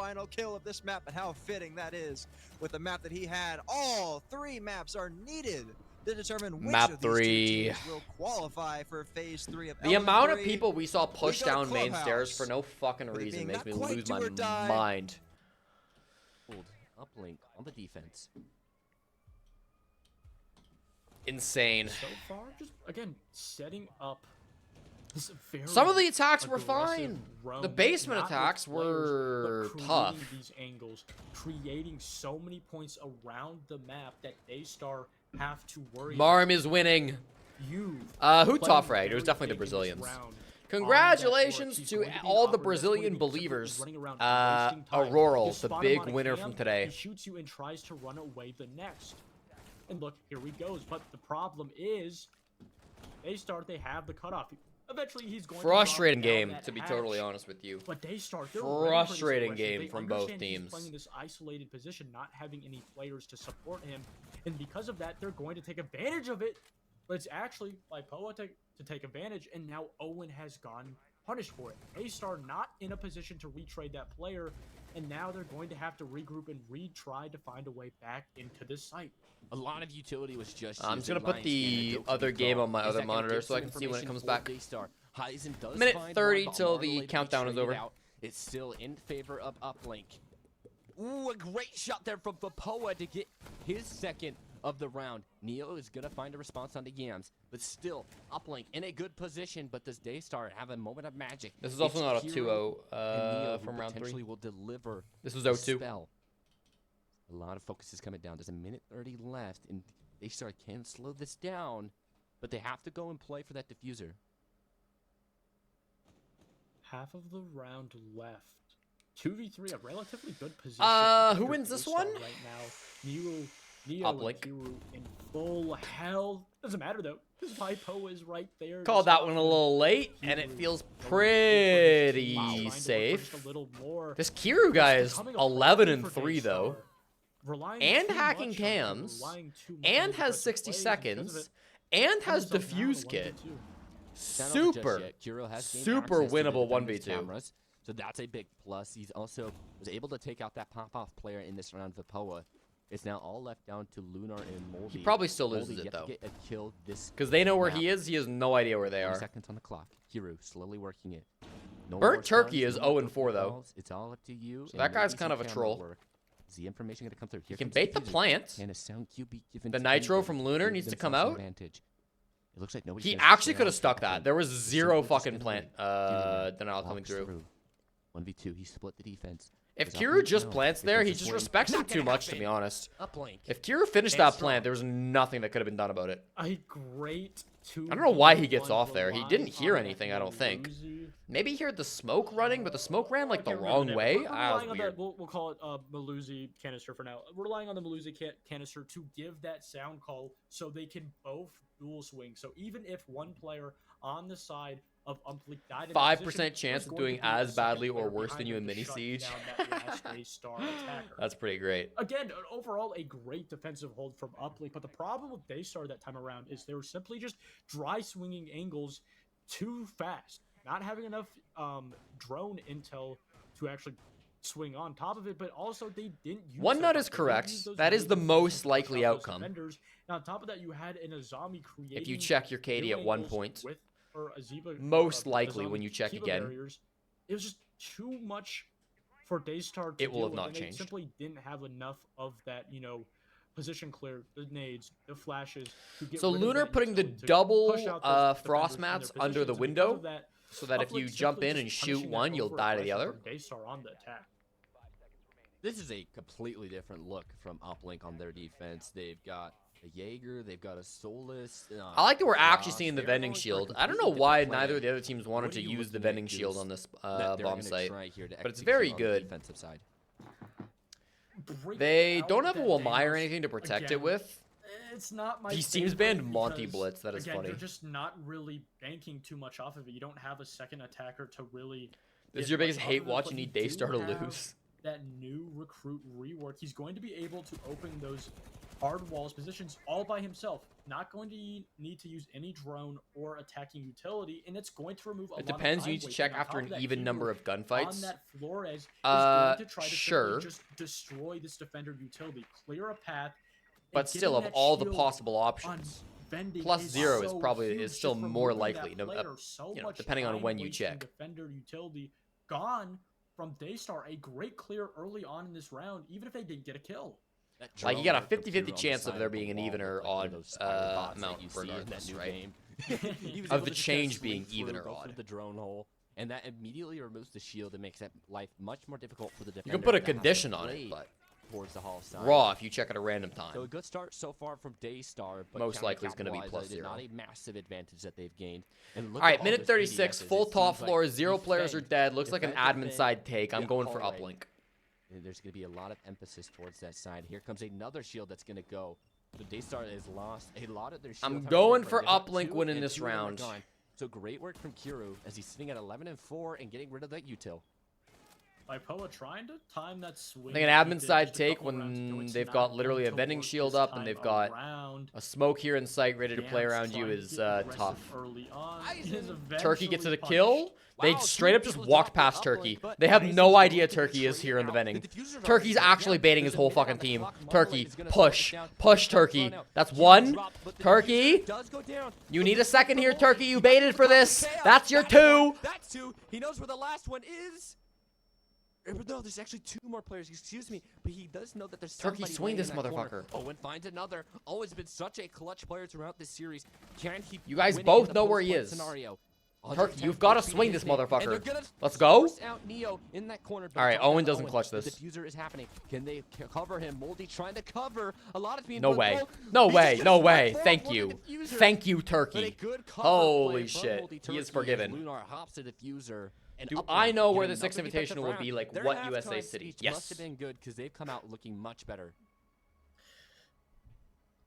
final kill of this map, and how fitting that is with the map that he had. All 3 maps are needed to determine which Map of these 2 3. teams will qualify for phase 3 of The amount of LM3. people we saw push go to down main Clubhouse, stairs for no fucking with it reason being makes not me quite lose do my or die. mind. Hold uplink on the defense. insane. So far, just again setting up this very Some of the attacks were aggressive fine. roam, The basement not with attacks players, were but tough. creating these angles, creating so many points around the map that Daystar have to worry Marm about. is winning. You Who playing top fragged? It was very definitely the big in this Brazilians. round. Congratulations He's to going to be an all the operator that's going Brazilian to be just believers. running around wasting time. Auroral, You the spot him big on a winner cam, from today. He shoots you and tries to run away the next. And look, here he goes. But the problem is, they have the cutoff. Eventually, he's going Frustrating to drop down game, that to be hatch. totally honest with you. But Daystar, they're Frustrating ready for this game aggression. They from both understand he's teams. playing in this isolated position, not having any players to support him, and because of that, they're going to take advantage of it. But it's actually by Poa to take advantage, and now Owen has gone punished for it. Daystar not in a position to retrade that player, and now they're going to have to regroup and retry to find a way back into this site. A lot of utility was just. I'm just gonna put the other game on my other monitor so I can see when it comes back. Minute 30 till the countdown is over. It's still in favor of Uplink. Ooh, a great shot there from Poa to get his second of the round. Neo is gonna find a response on the Yams, but still Uplink in a good position. But does Daystar have a moment of magic? This is also It's not a Hero 2-0 from round 3. Potentially will deliver. This was the 0-2. spell. A lot of focus is coming down. There's a minute 30 left, and Daystar can slow this down, but they have to go and play for that diffuser. Half of the round left. 2v3, a relatively good position. Who for wins this Daystar one? right now? Neo Uplink. and Kiru in full hell. Doesn't matter though, because Poa is right there. Called that one a little late, and it feels pretty safe. This Kiru guy is 11-3 though, and hacking cams, and has 60 seconds, and has diffuse kit. Super winnable 1v2. Cameras, so that's a big plus. He's also was able to take out that pop-off player in this round for Poa. It's now all left down to Lunar and Moldy. He probably still loses it though, because they know where he is. He has no idea where they are. Seconds on the clock. Kiru slowly working it. No Burnt Turkey is no 0-4 though. It's all up to you. So that guy's kind of a troll. Is the information going to come through? He can bait the plant. And a sound cue be given The to nitro anyone from Lunar to needs to give come themselves out. advantage. It looks like nobody. He actually could have stuck that. There was zero fucking plant denial coming through. 1v2. He split the defense. If Kiru just plants there, he just respects him too much, to be honest. Uplink. If Kiru finished that plant, there was nothing that could have been done about it. A great I don't know why he gets off there. He didn't hear anything, I don't think. Maybe he heard the smoke running, but the smoke ran like the wrong way. We're Ah, relying that was on weird. we'll call it Malusi canister for now. We're relying on the Malusi canister to give that sound call so they can both dual swing. So even if one player on the side of Uplink died in 5% chance of doing as badly or worse than you in Mini Siege. That's pretty great. Again, overall, a great defensive hold from Uplink, but the problem with Daystar that time around is they were simply just dry swinging angles too fast, not having enough drone intel to actually swing on top of it, but also they didn't use One nut is correct. That is the most likely outcome. And on top of that, you had an Azami creating If you check your KD at 1 point, with, or Azeba, most likely when you check Kiba again, barriers, it was just too much for Daystar to it will deal have with, not and changed. They simply didn't have enough of that, position clear, the nades, the flashes. To get So rid of Lunar that putting the utility, to double push out those frost defenders in mats their under the positions, and because window, of that, so that if Uplink you simply jump in just and shoot punishing that one, you'll die to the other. overaggression from Daystar on the attack. This is a completely different look from Uplink on their defense. They've got a Jaeger, they've got a Solus. I like that we're actually Frost. seeing the They're vending going for a shield. I don't know completely why different neither plan. of the other teams wanted What to are you use the looking vending at, shield Goose, on this that they're bomb gonna site, try here to but it's execute very on the good. defensive side. They Breaking don't out have a that Wamai or Thanos, anything to protect it again, with. It's not my These teams favorite banned Monty because, Blitz. That is again, funny. You're just not really banking too much off of it. You don't have a second attacker to really. This is get your biggest much off hate of it, watch. but You need do Daystar to have lose. That new recruit rework. He's going to be able to open those hard walls positions all by himself. Not going to need to use any drone or attacking utility, and it's going to remove a lot It of depends. time You need to wasting. check On after top an of that, even Kiru number of on gunfights. that Flores is going to try to Sure. simply just destroy this defender utility, clear a path. But still, of all the possible options, plus +0 is probably still more likely, depending on when you check. Defender utility gone from Daystar, a great clear early on in this round, even if they didn't get a kill. Like, you got a 50-50 chance of there being an even or odd amount regardless, right? Of the change being even or odd. The drone hole, and that immediately removes the shield and makes that life much more difficult for the defender. You can put a that has to condition on it, play but towards the hall side. raw if you check at a random time. So a good start so far from Daystar, but Most likely it's gonna be counter-capitalize, +0. Not a massive advantage that they've gained. And look All at right, minute those 36, ADSs. full It top seems floor, like 0 players are defend, dead. Looks like an defend, admin defend, side take. I'm yeah, going for hallway. uplink. There's going to be a lot of emphasis towards that side. Here comes another shield that's going to go. So Daystar has lost a lot of their shields. I'm However, going they're for gonna have uplink 2 winning and this 2 of them are round. gone. So great work from Kiro as he's sitting at 11 and 4 and getting rid of that util. Like Poa trying to time that swing. I think an that he admin did side just a take couple rounds ago, when it's they've not got literally a going to vending work shield this up and time they've got around. a smoke here in sight ready to play Gams around you trying to is get aggressive tough. early on. Eisen. He is Turkey gets to the eventually kill. punished. They Wow, straight two up just people walked dropped past their Turkey. uplink, but They have Eisen's no going idea to Turkey is trade here in the out. vending. The diffuser's already Turkey's down. actually baiting his There's a whole minute on fucking the team. clock. Marmalade Turkey, is gonna slow push, it down. push Turkey Turkey. run out. That's Shield one. drop, but the Turkey, diffuser does go down. you But need the a second diffuser here, won't. Turkey. He You got baited the for top of this. chaos. That's your That's one. two. That's 2. He knows where the last one is. No, there's actually 2 more players. Excuse me, but he does know that there's Turkey, somebody swing laying this in that corner. motherfucker. Owen finds another. Owen's been such a clutch player throughout this series. Can he? You guys win both in the know where he post-point is. Scenario? Turkey, you've got to swing this motherfucker. Let's go. Out Neo in that corner, All right, it's all Owen down to doesn't clutch this. The diffuser is happening. Can they cover him? Moldy trying to cover. A lot of people. No way. No way. No way. Thank you. Thank you, But a Turkey. good cover Holy play from shit. Moldy He is Turkey as forgiven. Lunar hops the diffuser. And Do uplink, I know where getting this next another defensive invitational will round. be? Like, Their what halftime USA city? speech Yes. must have been good because they've come out looking much better.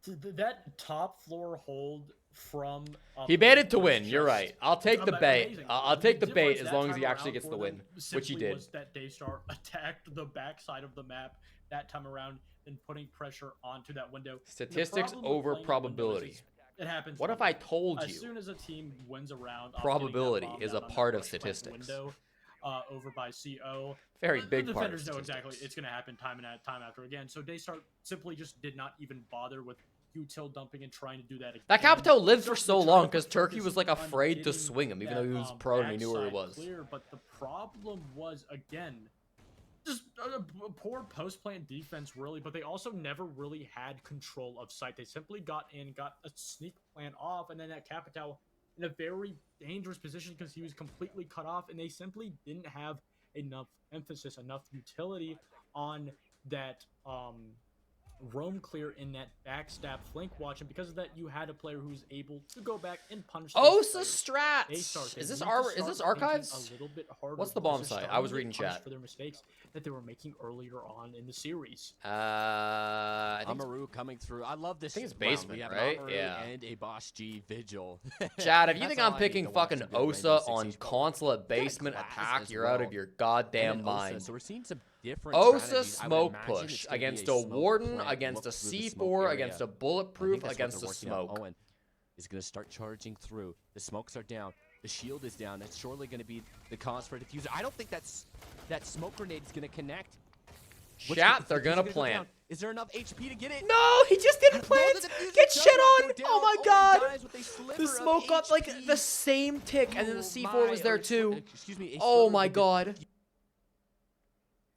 That top floor hold from He uplink baited to was win. You're just right. I'll take the bait. amazing. I'll take the bait difference as that long as he time actually around gets for the win, them which he simply did. was that Daystar attacked the backside of the map that time around and putting pressure onto that window. The Statistics problem with over playing that window is probability. it happens. What if one I way. told As you? soon as a team wins a round, off Probability getting that is bomb a down on part that of push plant statistics. Window, over by CO. Very The big part of defenders know exactly statistics. it's going to happen time after again. So Daystar simply just did not even bother with util dumping and trying to do that again. That Capito lived for So so they tried long to because Turkey focus was like on afraid to getting swing him, even that, though he was pro and he knew where he backside was. Clear, but the problem was again, just a poor post plant defense, really. But they also never really had control of site. They simply got in, got a sneak plant off, and then that Capito in a very dangerous position because he was completely cut off, and they simply didn't have enough emphasis, enough utility on that roam clear in that backstab flank watch, and because of that, you had a player who's able to go back and punish. Osa Daystar, strats. they Is need this to archives? start thinking a little bit harder What's the because bomb they're site? starting I was to get reading punished chat. for their mistakes that they were making earlier on in the series. I think Amaru coming through. I love this. think it's round. basement, We have right? Amaru Yeah. And a Boss G Vigil. Chad, if you That's think all I'm I need picking to watch fucking some good Osa Rainbow Six on Siege. consulate Got a basement class attack, as you're out well. of your And goddamn then mind. Osa. So we're seeing some different Osa strategies. I would smoke imagine push it's gonna be against a a smoke warden, plant against a look through the smoke C4, area. against a I think bulletproof, that's what against they're a working on. smoke. Owen is going to start charging through. The smokes are down. The shield is down. That's surely going to be the cause for a diffuser. I don't think that smoke grenade is going to connect. Chat, they're Diffuser gonna go plant. down. Is there enough HP to get it? No, he just didn't No, plant. the diffuser Get does shit not on. go down. Oh my Owen god. dies with a sliver The of smoke got like HP. the same tick, and then the C4 was my, there or a too. excuse me, a Oh sliver my of the god.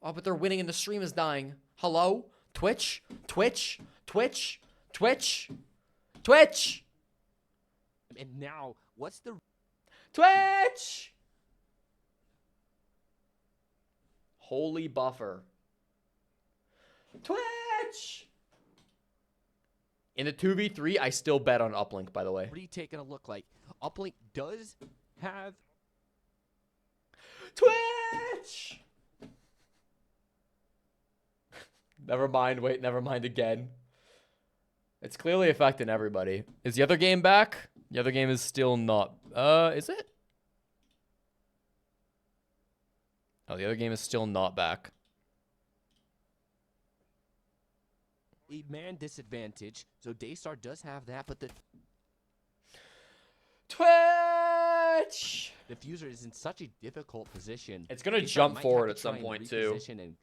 Oh, but they're winning and the stream is dying. Hello? Twitch? Twitch? Twitch? Twitch? Twitch? And now, what's the Twitch! Holy buffer. Twitch! In the 2v3, I still bet on uplink, by the way. retake going to look like? Uplink does have Twitch! Never mind, wait, never mind again. It's clearly affecting everybody. Is the other game back? The other game is still not. Is it? Oh, the other game is still not back. a man disadvantage, so Daystar does have that, but the Twitch! diffuser is in such a difficult position. It's gonna Daystar jump might have forward to at some try and point, too. reposition and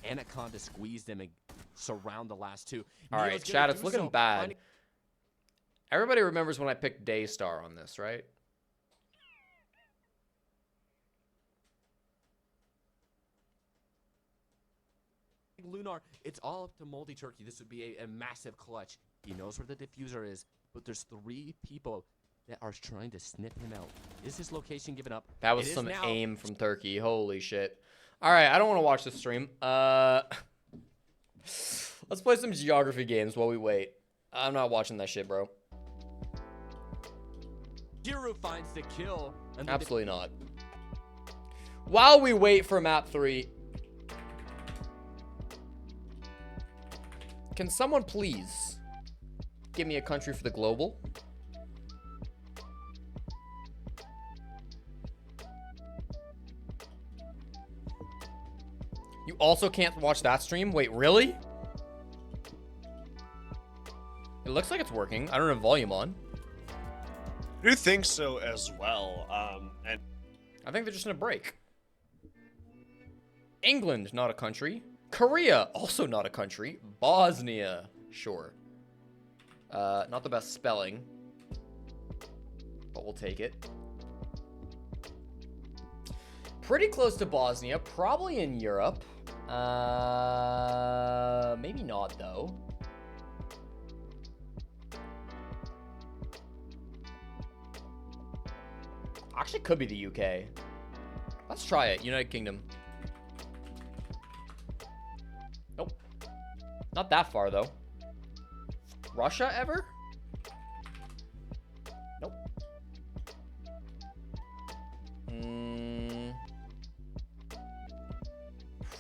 Anaconda squeeze them and surround the last two. All right, Neo's gonna chat, it's do looking so, bad. finding- Everybody remembers when I picked Daystar on this, right? Lunar. It's all up to Moldy Turkey. This would be a massive clutch. He knows where the diffuser is, but there's 3 people that are trying to snip him out. Is his location given up? That was It is some now. aim from Turkey. Holy shit. All right, I don't want to watch this stream. Let's play some geography games while we wait. I'm not watching that shit, bro. Giroud finds the kill. And the Absolutely not. While we wait for map 3, can someone please give me a country for the global? You also can't watch that stream? Wait, really? It looks like it's working. I don't have volume on. I do think so as well. And I think they're just in a break. England, not a country. Korea, also not a country. Bosnia, sure. Not the best spelling, but we'll take it. Pretty close to Bosnia, probably in Europe. Maybe not though. Actually, could be the UK. Let's try it. United Kingdom. Nope. Not that far, though. Russia, ever? Nope.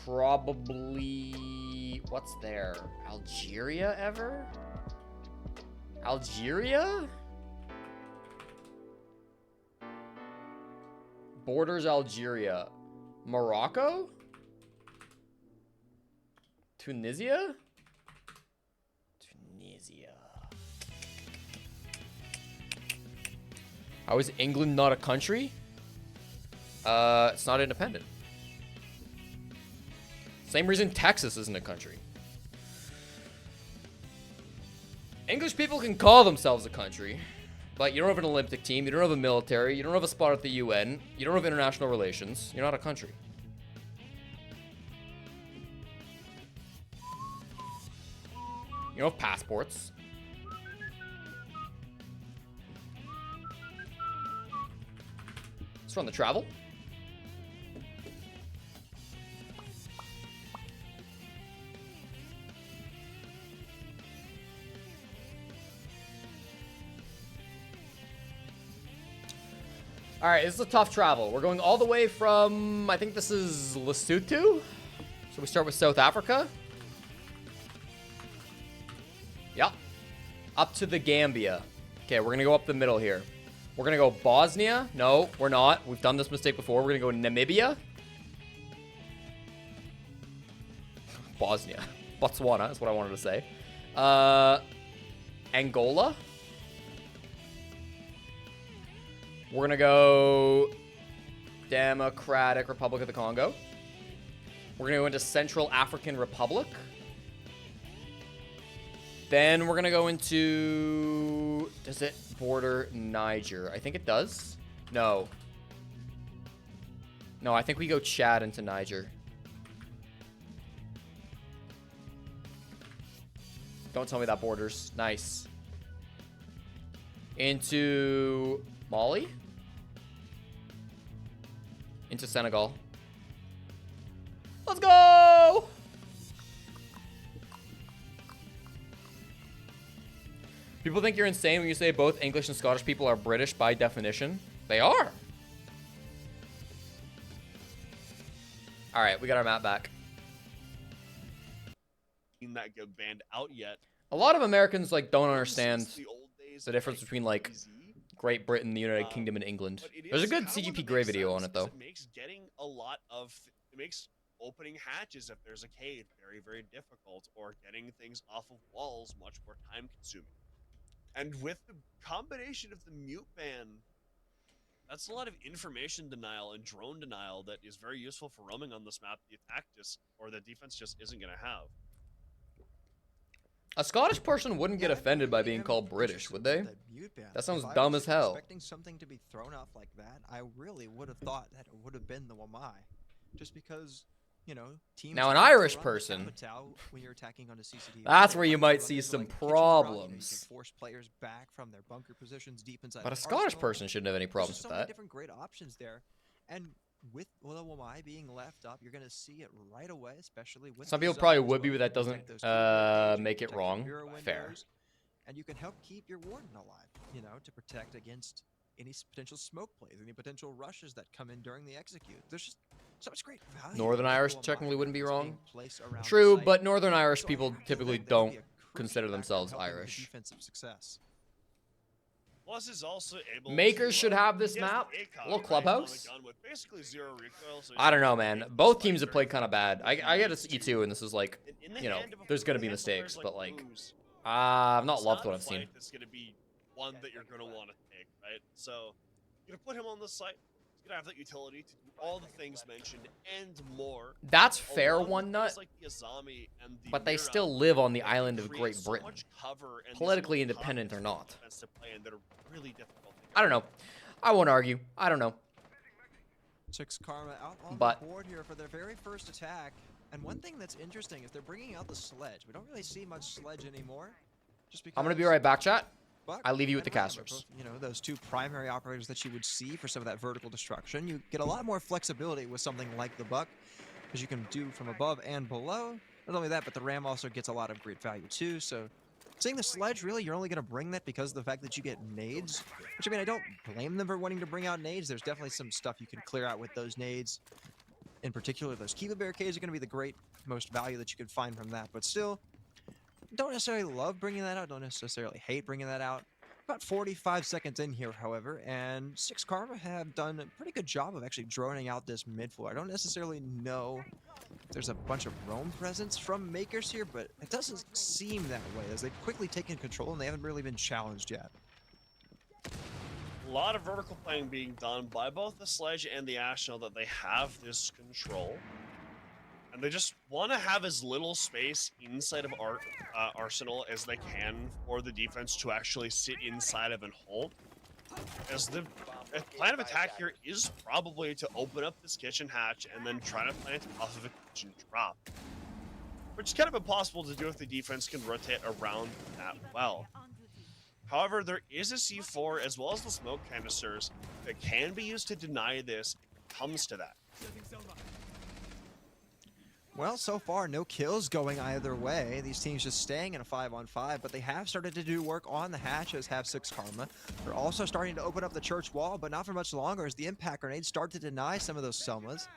Probably... What's there? Algeria, ever? Algeria? Borders Algeria. Morocco? Tunisia? Tunisia. How is England not a country? It's not independent. Same reason Texas isn't a country. English people can call themselves a country, but you don't have an Olympic team, you don't have a military, you don't have a spot at the UN, you don't have international relations, you're not a country. You don't have passports. Let's run the travel. All right, this is a tough travel. We're going all the way from, I think this is Lesotho. So we start with South Africa. Yep. Up to the Gambia. Okay, we're gonna go up the middle here. We're gonna go Bosnia. No, we're not. We've done this mistake before. We're gonna go Namibia. Bosnia. Botswana is what I wanted to say. Angola. We're gonna go Democratic Republic of the Congo. We're gonna go into Central African Republic. Then we're gonna go into, does it border Niger? I think it does. No. No, I think we go Chad into Niger. Don't tell me that borders. Nice. Into Mali. Into Senegal. Let's go! People think you're insane when you say both English and Scottish people are British by definition. They are. All right, we got our map back. that get banned out yet. A lot of Americans like don't understand Since the old days the of, difference between like DayZ, Great Britain, the United Kingdom, and England. but it There's a is good kinda one CGP that Grey makes video on sense it though. 'cause It makes getting a lot of, it makes opening hatches if there's a cave very, very difficult, or getting things off of walls much more time consuming. And with the combination of the mute ban, that's a lot of information denial and drone denial that is very useful for roaming on this map. The attack just, or the defense just isn't going to have. A Scottish person wouldn't get offended by being called British, would they? That sounds dumb as hell. Expecting something to be thrown off like that, I really would have thought that it would have been the Wamai, just because you know, teams Now, an like to Irish run the person, Capitao when you're attacking onto CCTV. that's They where you like to might run see things some like kitchen run, you know, you problems. can force players back from their bunker positions deep inside But the a Scottish arsenal. person shouldn't have any There's problems just with so many that. different great options there. And with Willow being left up, you're going to see it right away, especially with Some the people zone probably as would be, well. but You that can doesn't protect those two barricades, you make can it protect wrong. the mirror Fair. windows, and you can help keep your warden alive, you know, to protect against any potential smoke plays, any potential rushes that come in during the execute. There's just so much great value. Northern with Irish Willow technically wouldn't be that's being wrong. placed around the True, site. but Northern Irish So I people feel typically that they'll be don't a crucial consider factor in themselves helping with the Irish. defensive success. Plus, is also able Makers to, should have this he has the map. ACOG, A little right, clubhouse. on a gun with basically zero recoil, so I don't he's know, able to man. take the Both spike teams have very played kind of bad. effectively I if he get a needs E2, to. and this is like, In the you know, hand of a there's gonna be handful of mistakes, players but like like, Booze, I've not it's loved not what a I've seen. fight that's going to be one that you're going to want to take, right? So, you're going to put him on this site. He's going to have that utility to do all the things mentioned and more. That's fair, along with One things Nut. like the Azami and the But they Mira still live on the that can island of create Great so Britain. much cover and these Politically little independent or pockets not. of defense to play in that are really difficult to I don't know. I won't argue. I don't know. Six Karma out on But- the board here for their very first attack. And one thing that's interesting is they're bringing out the sledge. We don't really see much sledge anymore. Just because I'm gonna be right back, chat. Buck I leave you with and the Ram are casters. both, you know, those two primary operators that you would see for some of that vertical destruction. You get a lot more flexibility with something like the Buck, because you can do from above and below. Not only that, but the Ram also gets a lot of great value too. So seeing the sledge, really, you're only going to bring that because of the fact that you get nades. Which, I mean, I don't blame them for wanting to bring out nades. There's definitely some stuff you can clear out with those nades. In particular, those Kiva barricades are going to be the great most value that you could find from that. But still, don't necessarily love bringing that out. Don't necessarily hate bringing that out. About 45 seconds in here, however, and Six Karma have done a pretty good job of actually droning out this mid floor. I don't necessarily know if there's a bunch of roam presence from Makers here, but it doesn't seem that way, as they've quickly taken control and they haven't really been challenged yet. A lot of vertical playing being done by both the Sledge and the Ash now that they have this control. And they just want to have as little space inside of Arsenal as they can for the defense to actually sit inside of and hold. As the plan of attack here is probably to open up this kitchen hatch and then try to plant off of a kitchen drop. Which is kind of impossible to do if the defense can rotate around that well. However, there is a C4 as well as the smoke canisters that can be used to deny this if it comes to that. Well, so far, no kills going either way. These teams just staying in a 5-on-5, but they have started to do work on the hatches, have Six Karma. They're also starting to open up the church wall, but not for much longer as the impact grenades start to deny some of those Selmas.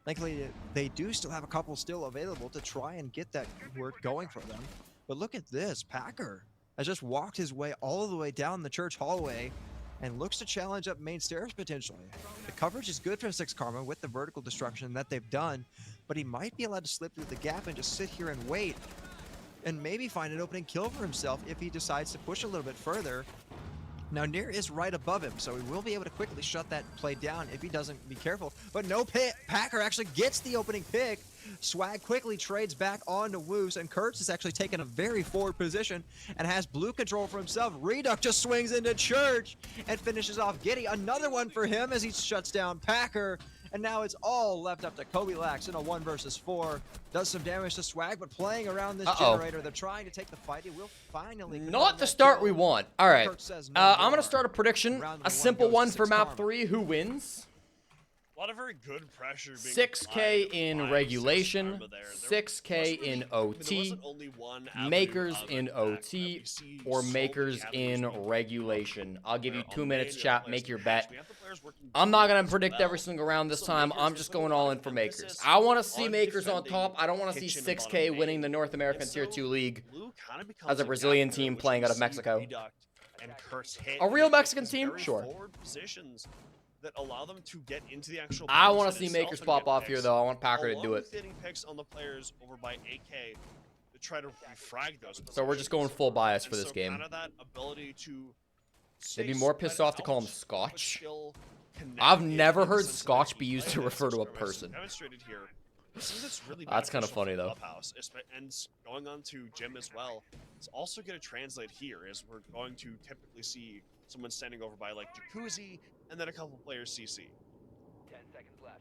Thankfully, they do still have a couple still available to try and get that work going for them. But look at this, Packer has just walked his way all the way down the church hallway and looks to challenge up main stairs potentially. The coverage is good for Six Karma with the vertical destruction that they've done, but he might be allowed to slip through the gap and just sit here and wait and maybe find an opening kill for himself if he decides to push a little bit further. Now, Near is right above him, so he will be able to quickly shut that play down if he doesn't be careful. But no, Packer actually gets the opening pick. Swag quickly trades back onto Woos, and Kurtz has actually taken a very forward position and has blue control for himself. Reduck just swings into Church and finishes off Giddy. Another one for him as he shuts down Packer. And now it's all left up to Kobe Lax in a 1 versus 4. Does some damage to Swag, but playing around this generator, they're trying to take the fight. He will finally... Not the start we want. All right. I'm going to start a prediction. Round A one simple goes one to for Six map Karma. 3. Who wins? A lot of very good pressure being 6K applied in by regulation, Six Karma there. 6K in There OT, wasn't only one avenue makers of in attack OT, that we see or solely makers avenues in being regulation. I'll give you where 2 on minutes, main, chat. we have Make players your in bet. hatch, we have the players working I'm not going as to predict well. every single round this So time. Makers I'm is just putting going a lot all of in for makers. emphasis I want to see on makers on defending top. I don't want to see kitchen and 6K bottom winning the main. North American And Tier so 2 league. Blue kind of becomes as a gap Brazilian there, team which playing we out of see Mexico. Reduct and Kurtz hit, A and real they get Mexican these team? very Sure. forward positions that allow them to get into the actual I bomb want to site see itself makers and pop get off here, picks, though. I want Packer to along do it. with getting picks on the players over by AK to try to refrag those. So we're just going full bias for And this so game. Kind of that ability to They'd be stay more pissed off to call him spread out, but Scotch. still connect I've in never the heard sense that Scotch they be used play to it. refer to a Six Karma has person. Demonstrated here. Seems it's really That's kinda beneficial funny, for though. Clubhouse, and going on to Jim as well. It's also going to translate here, as we're going to typically see someone standing over by like Jacuzzi, and then a couple players CC. 10 seconds left.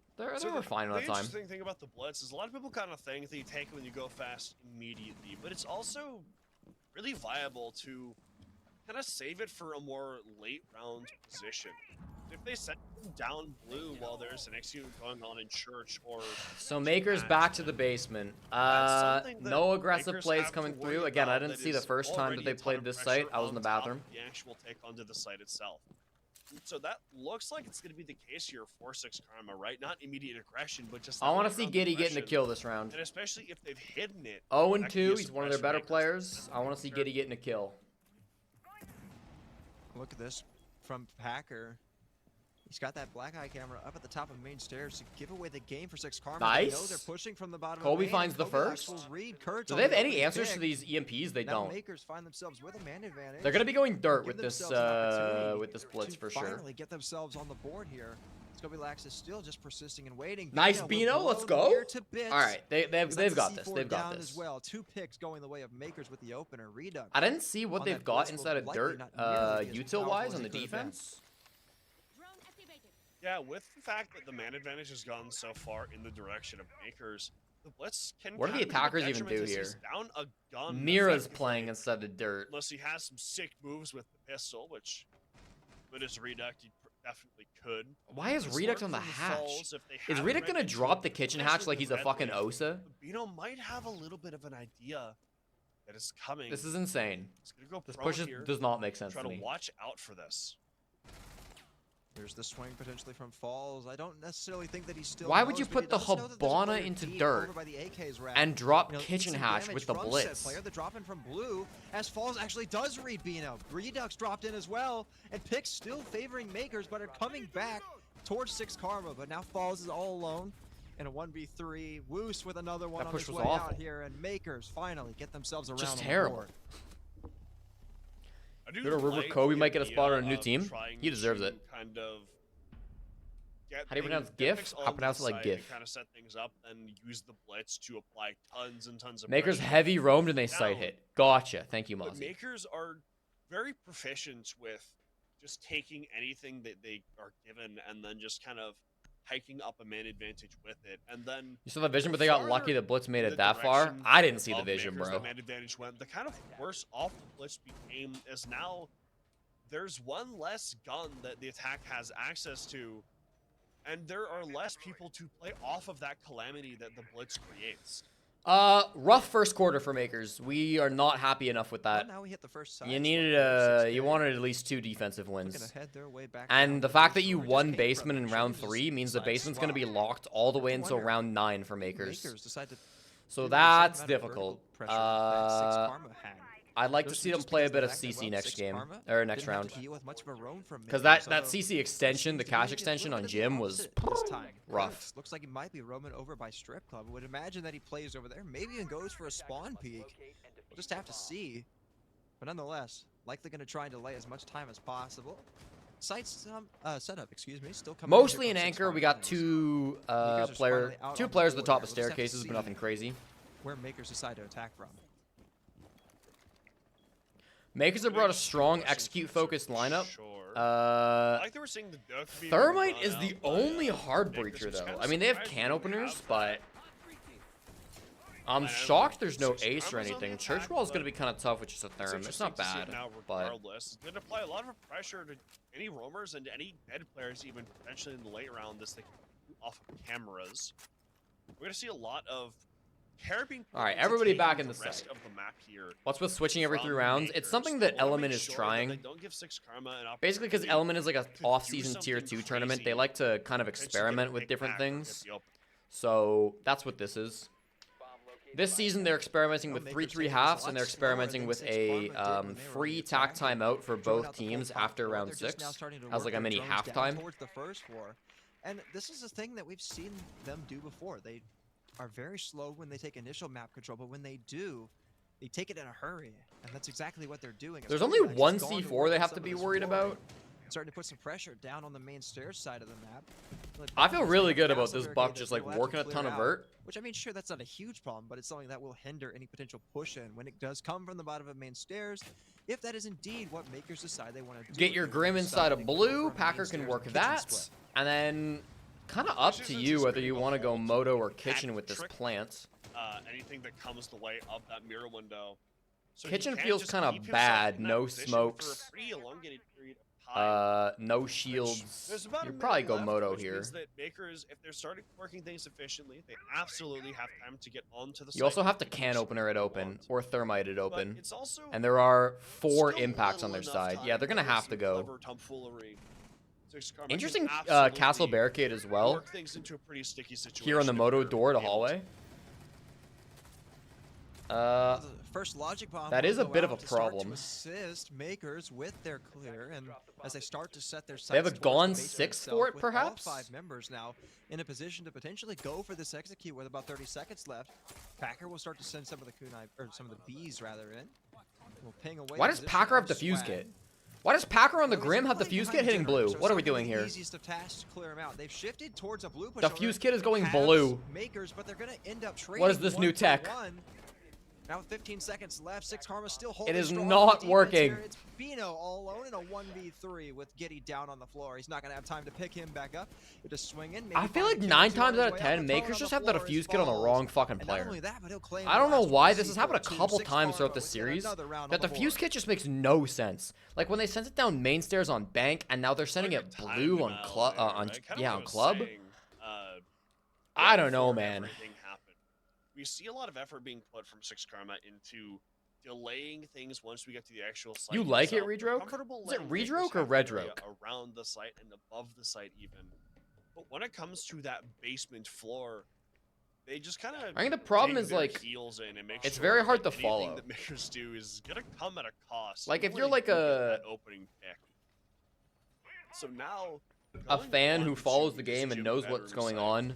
They were fine the at that time. interesting thing about the Blitz is a lot of people kind of think that you take it when you go fast immediately, but it's also really viable to kind of save it for a more late round position. If they set them down blue while there's an execute going on in church or So Maker's back to the basement. No aggressive plays coming through. Again, I didn't see the first time that they played this site. I was in the bathroom. The actual take onto the site itself. So that looks like it's going to be the case here for 6 Karma, right? Not immediate aggression, but just. I want to see Giddy getting the kill this round. And especially if they've hidden it. 0-2. He's one of their better players. I want to see Giddy getting a kill. Look at this from Packer. He's got that black eye camera up at the top of main stairs to give away the game for 6 Karma. Nice. They know they're pushing from the bottom Kobe of main. finds the first. Do they have any answers to these EMPs? They don't. Makers find themselves with a man advantage. They're gonna be going dirt with this blitz for sure. Finally get themselves on the board here. Scobie is still just persisting and waiting. Nice Bino, let's go. All right, they've got this. They've got this. As well. 2 picks going the way of Makers with the opener. Redux. I didn't see what they've got inside of dirt, util wise on the defense. Yeah, with the fact that the man advantage has gone so far in the direction of Makers, the blitz can. What do the attackers even do here? Down a gun. Mira's playing instead of dirt. Unless he has some sick moves with the pistol, which, but as Redux, he definitely could. Why is Redux on the hatch? Is Redux gonna drop the kitchen hatch like he's a fucking Osa? Bino might have a little bit of an idea that is coming. This is insane. This push does not make sense to me. Try to watch out for this. There's the swing potentially from Falls. I don't necessarily think that he's still. Why would you put the Habana into dirt and drop kitchen hatch with the blitz? They're dropping from blue as Falls actually does read Bino. Redux dropped in as well, and picks still favoring Makers, but are coming back towards 6 Karma. But now Falls is all alone in a 1v3. Woos with another one on his way out here, and Makers finally get themselves around. Just the terrible. board. Good rumor Kobe might get a spot on a new team. He deserves it. Kind of. How do you pronounce GIF? I pronounce it like GIF. Kind of set things up and use the blitz to apply tons and tons of. Makers pressure. heavy roamed and they sight hit. Gotcha. Thank you, But Mozzie. Makers are very proficient with just taking anything that they are given and then just kind of hiking up a man advantage with it, and then You saw the vision, but they got lucky the blitz made it that far. I didn't see the vision, Makers, bro. The man advantage went. The kind of worse off the blitz became is now there's one less gun that the attack has access to, and there are less people to play off of that calamity that the blitz creates. Rough first quarter for Makers. We are not happy enough with that. Now we hit the first side. You wanted at least 2 defensive wins. And the fact that you won basement in round 3 means the basement's going to be locked all the way until round 9 for Makers. So that's difficult. I'd like to see them play a bit of CC next game, or next round. Because that CC extension, the cash extension on Jim was rough. Looks like he might be roaming over by Strip Club. I would imagine that he plays over there. Maybe even goes for a spawn peek. We'll just have to see. But nonetheless, likely going to try and delay as much time as possible. Site's setup, excuse me, still coming. Mostly in anchor, we got two players at the top of staircases, but nothing crazy. Where Makers decide to attack from. Makers have brought a strong execute-focused lineup. Like Thermite is the only hard breacher, though. I mean, they have can openers, but I'm shocked there's no ace or anything. Church Wall is going to be kind of tough with just a Therm. It's not bad, but it's going to apply a lot of pressure to any roamers and any dead players, even potentially in the late round, this thing off of cameras. We're going to see a lot of all right, everybody back in the site. What's with switching every 3 rounds? It's something that Element is trying. Basically, because Element is like an off-season tier 2 tournament, they like to kind of experiment with different things. So that's what this is. This season, they're experimenting with 3-3 halves, and they're experimenting with a free tack timeout for both teams after round 6 as like a mini halftime. And this is a thing that we've seen them do before. They are very slow when they take initial map control, but when they do, they take it in a hurry, and that's exactly what they're doing. There's only one C4 they have to be worried about. Starting to put some pressure down on the main stairs side of the map. I feel really good about this Buck just like working a ton of vert. Which, I mean, sure, that's not a huge problem, but it's something that will hinder any potential push-in when it does come from the bottom of main stairs. If that is indeed what Makers decide they want to do. Get your Grim inside of blue. Packer can work that. And then kind of up to you whether you want to go moto or kitchen with this plant. Anything that comes the way of that mirror window. So he Kitchen can't feels just kind of keep himself bad. in that No position for smokes. a pretty elongated period of time. No Which shields. there's about a You'd minute probably go left, Moto which here. means that Makers, if they're starting working things efficiently, they absolutely have time to get onto the site. You also have to and can finish opener it what they open want. or thermite it But open. it's also And there are 4 still impacts on little their enough side. time Yeah, they're gonna that with have to some go. clever tomfoolery, Six Karma can Interesting absolutely castle barricade as well. work things into a pretty sticky situation Here on the if Moto they're door to able hallway. The first logic bomb that will is a go bit of out a to start problem. To assist Makers with their clear, and as they start to set their sights They have a towards gone the basement 6 itself, for it, with all perhaps? 5 members now in a position to potentially go for this execute with about 30 seconds left. Packer will start to send some of the kunai, or some of the bees rather in. Will ping away Why the does position Packer of have the fuse Swag. kit? Why does Packer on the Well, he's Grim have the playing fuse behind kit hitting Generator, blue? so What are it's we not doing gonna be here? the easiest of tasks to clear him out. They've shifted towards a blue push. The fuse kit is going Cavs, blue. Makers, but they're gonna end up trading. What is this new 1 for tech? 1. Now with 15 seconds left, Six Karma still holding It is strong on not defense working. here. It's Bino all alone in a 1v3 with Giddy down on the floor. He's not going to have time to pick him back up. He'll just swing in. Maybe I feel find like a 9 kill, times two on out of his way 10, out. Makers The just phone have on that the a floor fuse is kit on the Falls. wrong fucking And not player. only that, but he'll claim I the don't know last why one. this has happened a C4 couple Six times throughout Karma the with yet series. another round That on the fuse board. kit just makes no sense. Like when they sent it down main stairs on bank, and now they're sending it blue on club. On club. I don't know, man. We see a lot of effort being put from Six Karma into delaying things once we get to the actual site. You like it, itself. They're Redroke? comfortable Is it letting Makers Redroke or have the area Redroke? around the site and above the site even. But when it comes to that basement floor, they just kind of. I think the problem is, like, heels in and make it's sure very hard that to anything follow. that Makers do is gonna come at a cost. Like, if even you're when like they do get a- that opening pick. So now. A going fan on who to follows the this game and gym knows what's bedroom going site, on,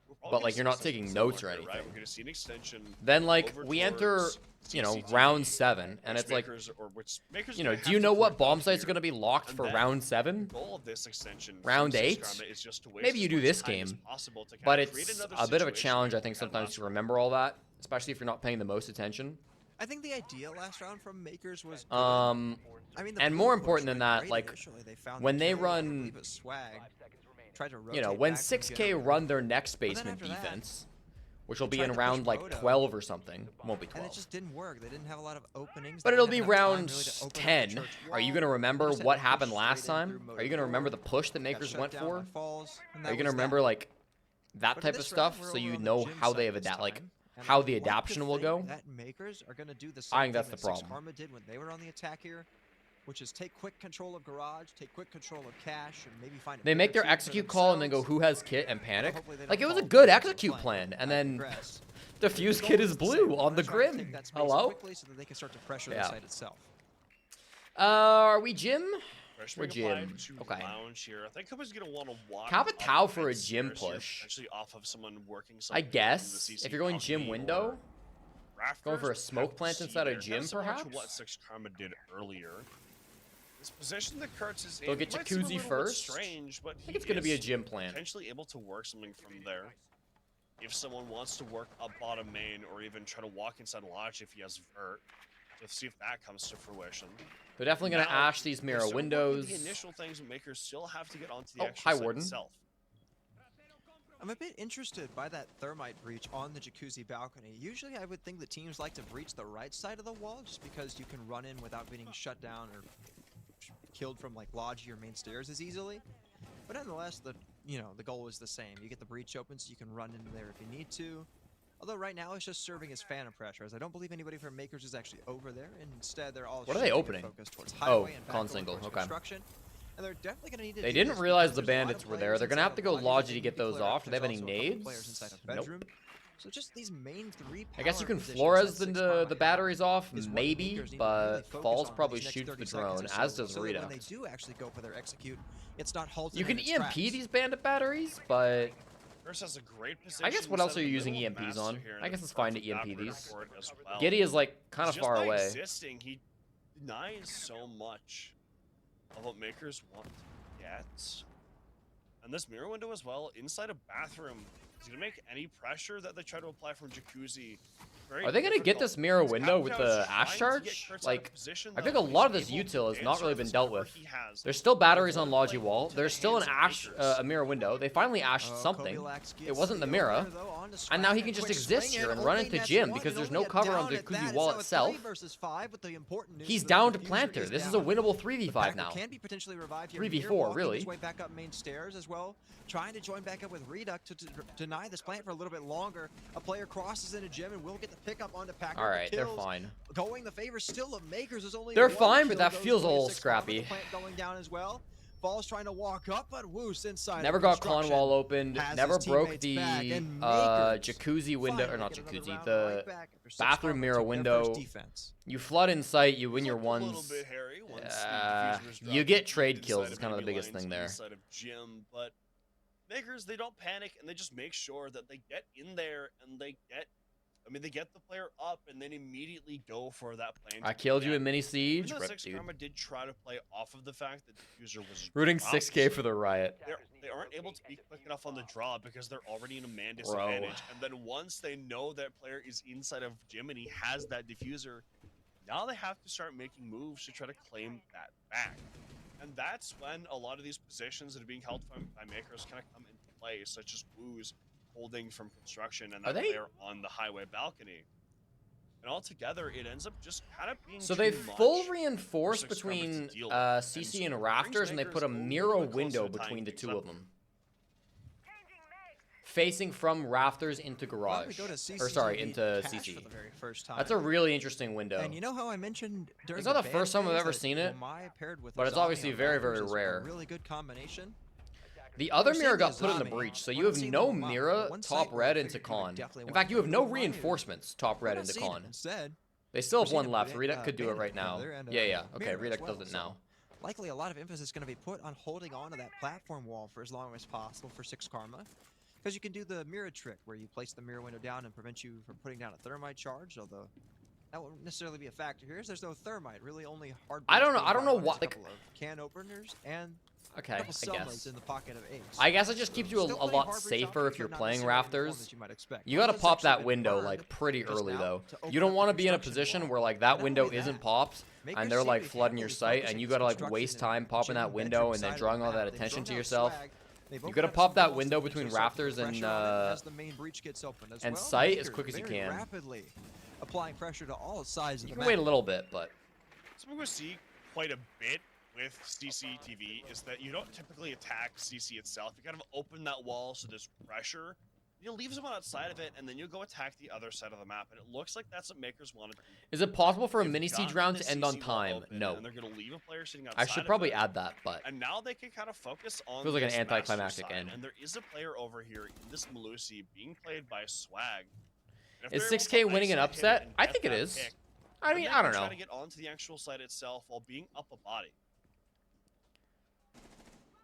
we're probably but gonna like see you're not something taking similar notes or here, right? anything. We're gonna see an extension. Then like over we enter, towards you know, CCTV, round 7, and which it's like, Makers- or which Makers you know, gonna do have you to know what clear bomb out sites are here. going to be locked And for then round The 7? goal of this extension from Round Six 8? Karma is just to waste Maybe you as do much this time as game, possible to but kinda create it's another a bit of a situation challenge, I like think, we had sometimes last to round. remember all that, especially if you're not paying the most attention. I think the idea last round from Makers was good. I mean, the And blue more push important than went that, great like, initially. They found when the they kill, I run- believe it was Swag. Tried to You know, rotate when back from 6K Generator. run their next then basement after that, defense, which will they be tried in to push round like Moto. 12 or something. It won't be And 12. it just didn't work. They didn't have a lot of openings. But They it'll didn't be have enough time round really to open up the 10. church Are you wall. going to They remember just had what to happened push last straight in through time? Moto Are you going to remember 4, the push that got Makers shut went down for? by Falls, and Are that you going to was remember that. like that But in type of this stuff round, so we're you over on know the gym how they site have this like time, and how I'd the like to adaption will think go? That Makers are going to do the I same think that's thing the that Six problem. Karma did when they were on the attack here, which is take quick control of garage, take quick control of cash, and maybe find. They make their team for execute call and then go themselves. who has kit and Well, panic. hopefully they Like don't it was a fall good victim to execute the plan, and I then digress. the fuse The kit goal is the blue same. They on the wanna try to Grim. take that space Hello? quickly so that they can start to pressure Yeah. the site itself. Are we gym? Pressure We're being applied gym. to Okay. Lounge here. I think Kuba's gonna want to walk. Kappa-Tau up for a red gym stairs here, push. potentially off of someone working. I something from guess the CC if you're going gym balcony window, or rafters, going for a we'll have smoke to plant see inside a there. gym, Kinda similar to perhaps? what Six Karma did earlier. This position that Kurtz is They'll in get might seem a jacuzzi little bit first. strange, but I think it's going to be a is gym plan. potentially able to work something from there. If someone wants to work up bottom main or even try to walk inside Lodge if he has vert, let's see if that comes to fruition. They're definitely going to Now, ash these they're mirror still working windows. The initial things that Makers still have to get onto the Oh, actual hi, site Warden. itself. I'm a bit interested by that thermite breach on the jacuzzi balcony. Usually I would think that teams like to breach the right side of the wall just because you can run in without being shut down or killed from like lodge or main stairs as easily. But nonetheless, the goal is the same. You get the breach open so you can run in there if you need to. Although right now it's just serving as phantom pressure, as I don't believe anybody from Makers is actually over there. Instead, they're all What are they shifting their opening? focus towards Oh, highway and con back single, towards okay. construction. And they're definitely gonna need to They do didn't this realize because the there's a lot bandits of were there. players They're gonna inside have of to go Lodge Logi that to need get be those cleared out. off. Do they have There's any also a couple nades? players inside of Nope. bedroom. So just these main three I guess you power can positions Flores that Six the Karma batteries have off, is what maybe, Makers need to but really focus Falls on probably these next shoots 30 the seconds drone, or so, as does so that when they Rita. do actually go for their execute, it's not halted You can in its EMP tracks. these bandit batteries, but Curse has a great position. I guess what else inside are you the using middle of EMPs master on? here, I and guess the it's fine to perfect EMP operator these. for it as well. Giddy is like kind of Just far by away. Existing, he denies so much of what Makers want to get. And this mirror window as well, inside a bathroom, is going to make any pressure that they try to apply from Jacuzzi very Are they gonna get difficult. this mirror Because window with Capitao is the Ash trying to get charge? Kurtz out of Like, position, I think though, a he's lot of this able util to has not answer really this been dealt cover with. he has. There's still batteries They're on really Logi playing wall. into There's the still an hands of Ash, Makers. a mirror window. They finally ashed something. It wasn't the mirror. And now he can just exist here and run into Jim because there's no cover on the Jacuzzi wall itself. He's down to planter. This is a winnable 3v5 now. Can be potentially revived here. 3v4, really. His way back up main stairs as well, trying to join back up with Reduct to deny this plant for a little bit longer. A player crosses into Jim and will get the pickup onto Packer. All right, they're Kills fine. Going the favor still of Makers. Is only They're one fine, but kill that goes feels a away. little 6 Karma, scrappy. the plant going down as well. Falls trying to walk up, but Woos inside. Never of got Con construction. wall opened. Has Never his broke teammates the back, and Makers jacuzzi window, or finally not get another jacuzzi, round the right back after 6 bathroom Karma mirror took their window. first defense. You flood in sight, you win your Looked a little ones. bit hairy once the diffusers You dropped get trade inside kills of is kind of the enemy biggest lines thing there. inside of Jim, but Makers, they don't panic and they just make sure that they get in there and they get the player up and then immediately go for that plane. I killed you in mini Even siege. though Rip, 6 dude. Karma did try to play off of the fact that diffuser was Rooting dropped, 6k for the riot. they aren't able to be quick enough on the draw because they're already in a man Bro. disadvantage. And then once they know that player is inside of Jim and he has that diffuser, now they have to start making moves to try to claim that back. And that's when a lot of these positions that are being held by Makers kind of come into play, such as Woo's holding from construction and Are that they- player on the highway balcony. And altogether, it ends up just kind of being So too they much full for reinforce 6 Karma to between deal with. CC And and so it rafters, brings and they Makers put a a little mirror bit closer window to tying between the things two up. of them. Facing from rafters into Why don't we garage. go to Or sorry, CCTV into cash CC. for the very first time. That's a really interesting window. And you know how I mentioned during It's not the first time I've band ever phase seen that it, Wamai paired with but it's Azami obviously on very, Valkyries very is a rare. really good combination. The other We're mirror seeing got put in the Azami. breach, so We're you not have seeing no the Wamai. mirror One top site red where I into figured we would con. definitely In want fact, to you have put no Wamai is- reinforcements top We're red not into seeing it. con. Instead, They still we're have seeing one a left. bit, Reduct could do it right Bandit now. over there and, Yeah, yeah. Okay, Mirror as Reduct well, does it so now. likely a lot of emphasis is going to be put on holding on to that platform wall for as long as possible for 6 Karma. Because you can do the mirror trick where you place the mirror window down and prevent you from putting down a thermite charge, although that won't necessarily be a factor here. As there's no thermite, really only hard. I don't know bullets what, being like- brought on, a can openers and Okay, a couple I summons guess. in the pocket of Ace. I guess it just keeps you a Still lot playing hard breach safer if options, you're but not playing necessarily in the form rafters. that you might expect. You One gotta that's pop actually that been window burned like pretty just early now though. to open You don't up the want to be in a construction position wall. where like that Not window only isn't that, popped Makers and they're seem like to be flooding your heavily sight focusing and you this gotta like construction waste in time popping Jim that window bedroom and then side of drawing the all map. that They've attention thrown to out yourself. swag. They've You opened gotta up pop some that walls window to between exert some rafters and, pressure on it as the main breach gets open as and well. sight as Makers quick as you very can. rapidly applying pressure to all sides of You the can map. wait a little bit, but Something we see quite a bit with CCTV is that you don't typically attack CC itself. You kind of open that wall so there's pressure. You'll leave someone outside of it, and then you'll go attack the other side of the map. And it looks like that's what Makers wanted to do. is it possible for a They've mini siege gotten round the to end on CC wall time? open, No. And they're going to leave a player sitting outside I should of probably it. add that, but And now they can kind of focus on Feels like an this master anticlimactic side, end. And there is a player over here in this Malusi being played by Swag. And if is they're able 6k to winning an isolate him upset? and I get think it that is. pick, I then mean, they I can don't try know. to get onto the actual site itself while being up a body.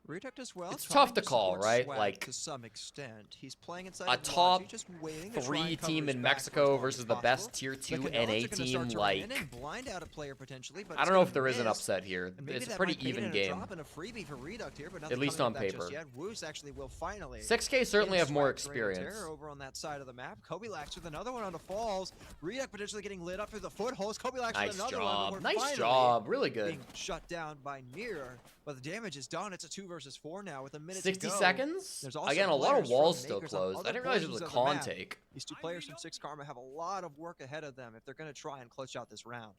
Reduct as well. It's trying tough to call, support right? Swag Like, to some extent. He's playing inside a of top Logi, just waiting to try 3 and cover team his in back for Mexico as long versus as the possible. best tier The 2 Canals NA are gonna start team, to run in like, and blind out a player potentially, but I it's don't know gonna if there is an miss. upset here. And maybe It's a that pretty might bait even in a game. drop and a freebie for Reduct here, but At nothing least coming on of that just paper. yet. Woos actually will finally 6k certainly get have more Swag Drain experience. Terror over on that side of the map. Kobe Lax with another one on the falls. Reduct potentially getting lit up through the footholds. Kobe Lax Nice with another job. one. Nice Finally job. Really good. being shut down by Mirror, but the damage is done. It's a 2 versus 4 now with a minute 60 to go. seconds? There's also Again, a lot of players from walls still Makers on closed. I other didn't realize it was a portions of the con map. take. These 2 players from 6 Karma have a lot of work ahead of them if they're going to try and clutch out this round.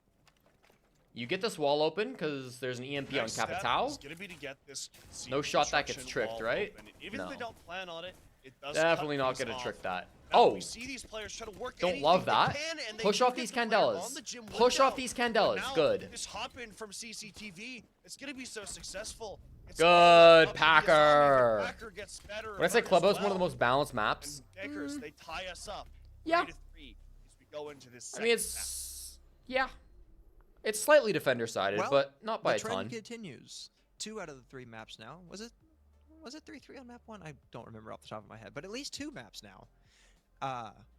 You get this wall open because there's an EMP on Next step Capitao. is gonna be to get this No shot that gets construction tricked, wall right? open. Even if No. they don't plan on it, it does Definitely cut not things gonna off. trick that. Now, Oh, we see these players try to work don't anything love they that. can, and they Push do off get these the player on candelas. the gym Push window. off these candelas. Now, Good. This hop in from CCTV, it's gonna be so successful. It's Good, all up to the Packer. Azami, but Packer gets better When I say as Clubhouse, one of the well. most balanced maps. And Makers, they tie us up. Yeah. 3-3 as we go into this. I mean, it's yeah, it's slightly defender sided, Well, but not by the a trend ton. continues. 2 out of the 3 maps now. Was it 3-3 on map 1? I don't remember off the top of my head, but at least 2 maps now.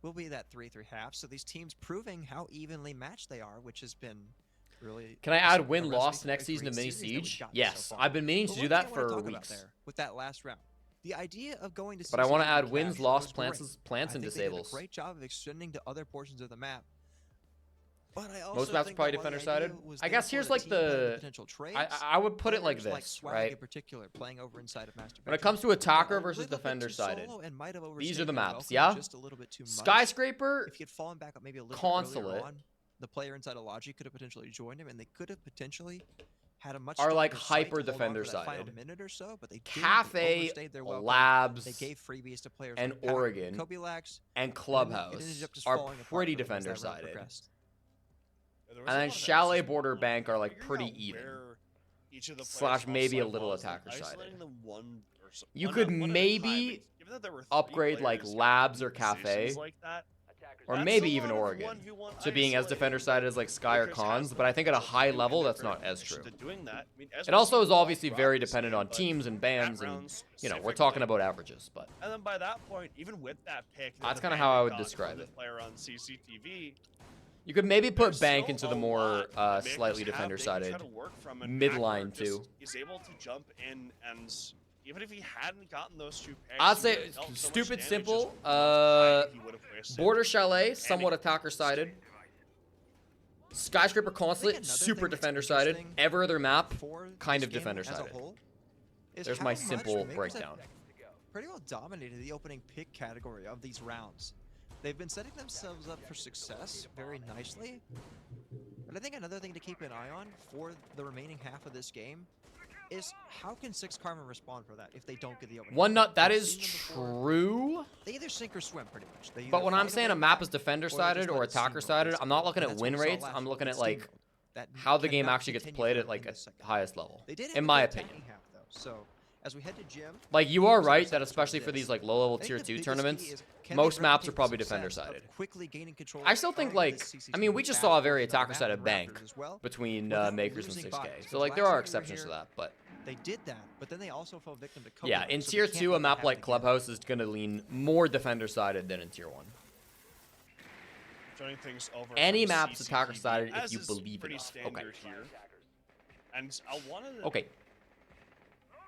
Will be that 3-3 half. So these teams proving how evenly matched they are, which has been really. Can I a add recipe win-loss for a next season to great mini series that we've siege? gotten Yes, so far. I've been meaning But to one do thing I that wanna for talk about weeks. there with that last round. the idea of going to But I want to CCTV add wins, cache lost, was plants, great. plants, I and think they did a disables. great job of extending to other portions of the map. But I also Most maps are think probably that while the defender-sided. idea was I there guess for here's the like team that had the. potential trades, I would put it like players this, Swag right? in particular, playing over inside of Master When it Bedroom, comes to got attacker a versus little bit too defender-sided, solo and might have these are overstayed the their maps, welcome yeah? just a little bit too much. Skyscraper, If he had fallen back up maybe a little bit Consulate, earlier on, the player inside of Logi could have potentially joined him, and they could have potentially had a much are like stronger sight hyper to hold on for that final defender-sided. minute or so, but they didn't. They Cafe, overstayed their welcome. Labs, They gave freebies to players and like Packer, Oregon, Kobe Lax, and and it ended Clubhouse up just are falling apart pretty for them as that round defender-sided. progressed. Yeah, there was And a then lot of Chalet emphasis Border on Bank are like figuring pretty out even. where each of the Slash players' maybe a outside little was and attacker-sided. isolating them one or so- You one could at- one at a time. maybe Given that there were three upgrade, like, players Labs or in positions Cafe, like that, or that's maybe a even lot of Oregon, 1v1 to being as isolating, defender-sided as like Sky or Lakers Cons, has but I think at a the high potential level in that's different not as positions true. to doing that. I mean, as It we also see is with obviously Rock very this dependent game, on but teams and that bands, and round you know, we're talking specifically- about averages, but And then by that point, even with that pick, that That's the kinda how I would Bandit got describe from the it. player on CCTV, you could maybe put there's Bank still into the a more lot that Makers slightly have they can try defender-sided. to work from, and midline Packer just too. is able to jump in, and even if he hadn't gotten those two picks, I'd he say would've dealt so much stupid damage simple, just how much time he would've wasted. Border Chalet, And somewhat he- attacker-sided. Skyscraper Consulate, another super thing that's defender-sided. interesting Every other map, For kind this of game as a defender-sided. whole is There's how my much simple Makers have breakdown. pretty well dominated the opening pick category of these rounds. They've been setting themselves up for success very nicely. But I think another thing to keep an eye on for the remaining half of this game is how can Six Karma respond for that if they don't get the opening One pick? nut, that We've is seen them before. true. They either sink or swim pretty much. They But either when I'm fight saying away a map back, is defender-sided or they just or let it steamroll, attacker-sided, I'm not looking basically. at win That's what we saw rates. last I'm week looking with at like Steamroll. That how the game cannot actually gets continue played for at them like in the at second half. highest level, They did have in a my good opinion. attacking half, though. So as we head to gym, Like you are We're right excited that towards especially for this. these like low-level I think tier the 2 biggest tournaments, key is, can most they maps are replicate probably the success of defender-sided. quickly gaining control I of still think trying like this I mean we CCTV just back saw a very forth on the map attacker-sided and bank Raptors as well, between without Makers and losing 6K. bodies, So because like there last are year we were exceptions to here, that, but They did that, but then they also fell victim to Kobe. yeah, in so tier they can't 2 a let that map happen like again. Clubhouse is going to lean more defender-sided than in tier 1. turning things over Any from map's CCTV, attacker-sided if as you is believe pretty enough. Okay. standard here. And I wanted to Okay.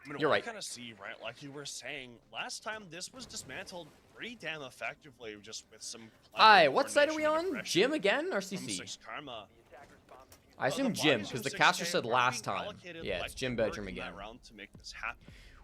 I mean, You're what right. I kind of see, right? Like you were saying, last time this was dismantled pretty damn effectively, just with some. Hi, clever what side are we coordination and on? aggression Gym again or from CC? Six Karma. I assume The gym bodies because from the caster 6K said are last being time. allocated Yeah, like it's gym they were bedroom in again. that round to make this happen.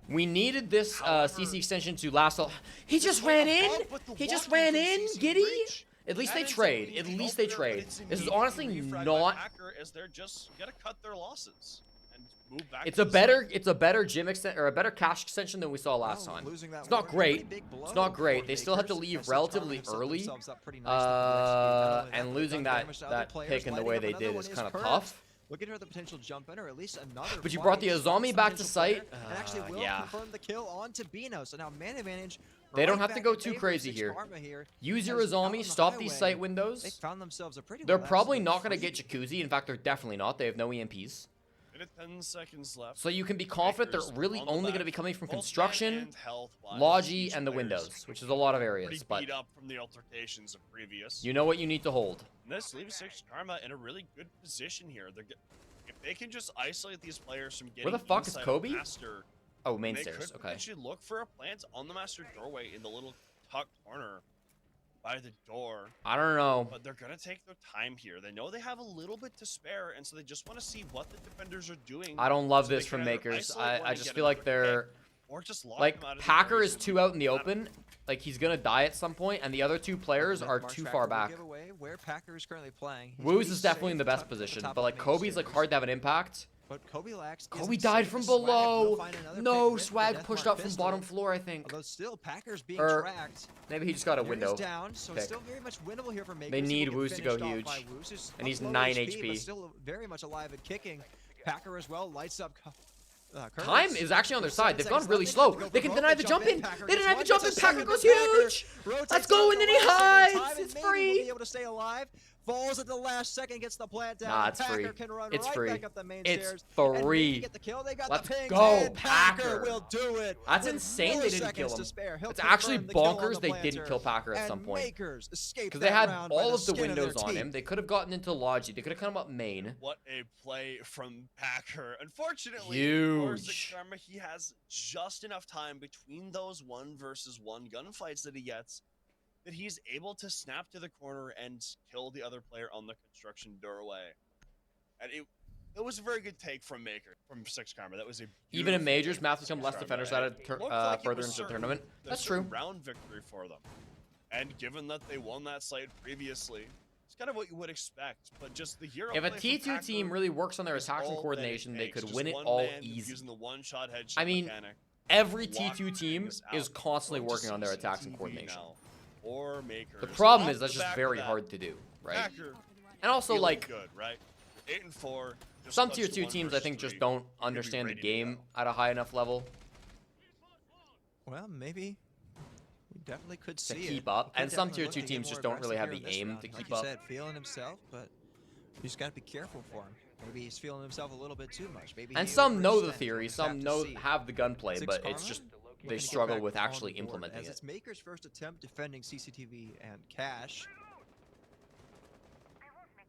We needed this However, CC extension to last. He just Despite ran in. above with the He just walking ran from in. CC Giddy. reach, At least that they ends up trade. being At the least they opener, but trade. it's This is immediately honestly refragged by not. Packer as they're just gotta cut their losses and move back. It's to a the better. site. It's a better gym extent or a better cash extension than we saw last time. Losing that It's not war is a pretty great. big blow It's not great. for They still have to Makers, leave as Six Karma relatively have set early. themselves up pretty nicely to execute. Not only that, And but losing they've done that damage to other that players, pick and the lighting way up they another did one is kind of Curve. tough. Looking for the potential jump in, or at least another. But you fight brought the against Azami the back to potential site. player, and actually will Yeah. confirm the kill onto Bino. So now man advantage. They don't right have to back go in too favor of crazy Six here. Karma here. Use your As out on Azami. the Stop these highway, site They windows. found themselves a pretty. They're well probably absolute not going to free. get Jacuzzi. In fact, they're definitely not. They have no EMPs. Minute 10 seconds left. So you can be confident Makers they're really on the only going to back, be coming from both man construction, and health-wise. Logi, Each and the player's windows, which is a lot of areas. pretty But beat up from the altercations of previous. you know what you need to hold. And this leaves Six Karma in a really good position here. If they can just isolate these players from getting Where the fuck is inside of Kobe? Master, Oh, main they stairs. could Okay. potentially look for a plant on the Master doorway in the little tuck corner by the door. I don't know. But they're gonna take their time here. They know they have a little bit to spare, and so they just want to see what the defenders are doing. I don't love so they this can from either Makers. isolate one I and just get feel like another they're pick, or just lock like them out of the Packer areas is and too out in the not- open. Like he's gonna die at some point, and the other two players Myth are March too Tracker far will back. give away where Packer is currently playing. He's Woos pretty is definitely in the safe best tucked at the position, top but of like the main Kobe's like stairs. hard to have an impact. But Kobe Lax Kobe isn't died safe. from Swag will below. find another No, pick with the Swag Death pushed Mark up from pistol. bottom floor, I think. Although still Packers being Or tracked. maybe he just got a Here window. is down, so pick. it's still very much winnable here for Makers. They He need will Woos get to go finished off huge. by Woos, who's And he's low 9 HP, HP. but still very much alive and kicking. Packer as well lights up. Curtis. Time is actually on their With side. 7 They've seconds gone really left, slow. go They for can both. deny the They jump in. Packer They gets deny the one, jump gets in. a Packer second goes to Packer. huge. Rotates Let's go, out and the then he last second hides. time, and It's maybe we'll free. be able to stay alive. falls at the last second, gets the plant down. Nah, it's Packer free. can run It's right free. back up the main It's stairs. free. And maybe get the kill. They got Let's the pings, go, and Packer Packer. will do it. That's with insane they didn't milliseconds kill to him. spare. He'll It's actually confirm the kill on bonkers the they planter. didn't kill Packer at some And point. Makers escape Because they that had round by all of the skin their windows on teeth. him. They could have gotten into Logi. They could have come up main. What a play from Packer. Unfortunately, for Huge. Six Karma, he has just enough time between those 1v1 gunfights that he gets that he's able to snap to the corner and kill the other player on the construction doorway. And it was a very good take from Six Karma. That was a Even in beautiful majors, take maps from become Six less Karma, defender and sided it looked like it further was into the certain- tournament. the That's certain true. round victory for them. And given that they won that site previously, it's kind of what you would expect. But just the hero If a play from T2 Packer team really works on their is attacks and all that it coordination, they takes. could Just win it one all man easy. Using the one-shot headshot I mean, mechanic. Every Lock T2 team things is out. constantly Going to working on their attacks and CCTV coordination. now, or Makers. The problem Off is that's the just back of very that, hard to do, right? Packer And also, feeling like, good, right? 8-4. just some clutched tier 2 1 teams, I versus think, just 3. don't You're gonna be understand the ready to game go. at a high enough level Well, maybe we definitely could to see keep it. up. He could And some definitely tier look 2 to get teams more just don't really have aggressive the here in aim this to round. keep Like up. you said, feeling himself, but you just got to be careful for him. Maybe he's feeling himself a little bit too much. Maybe And he some know the overextends. theory, We'll just some have to see. have the gunplay, Six but it's Karma just looking they to get struggle back with on actually the board, implementing as it. it's Maker's first attempt defending CCTV and Cash.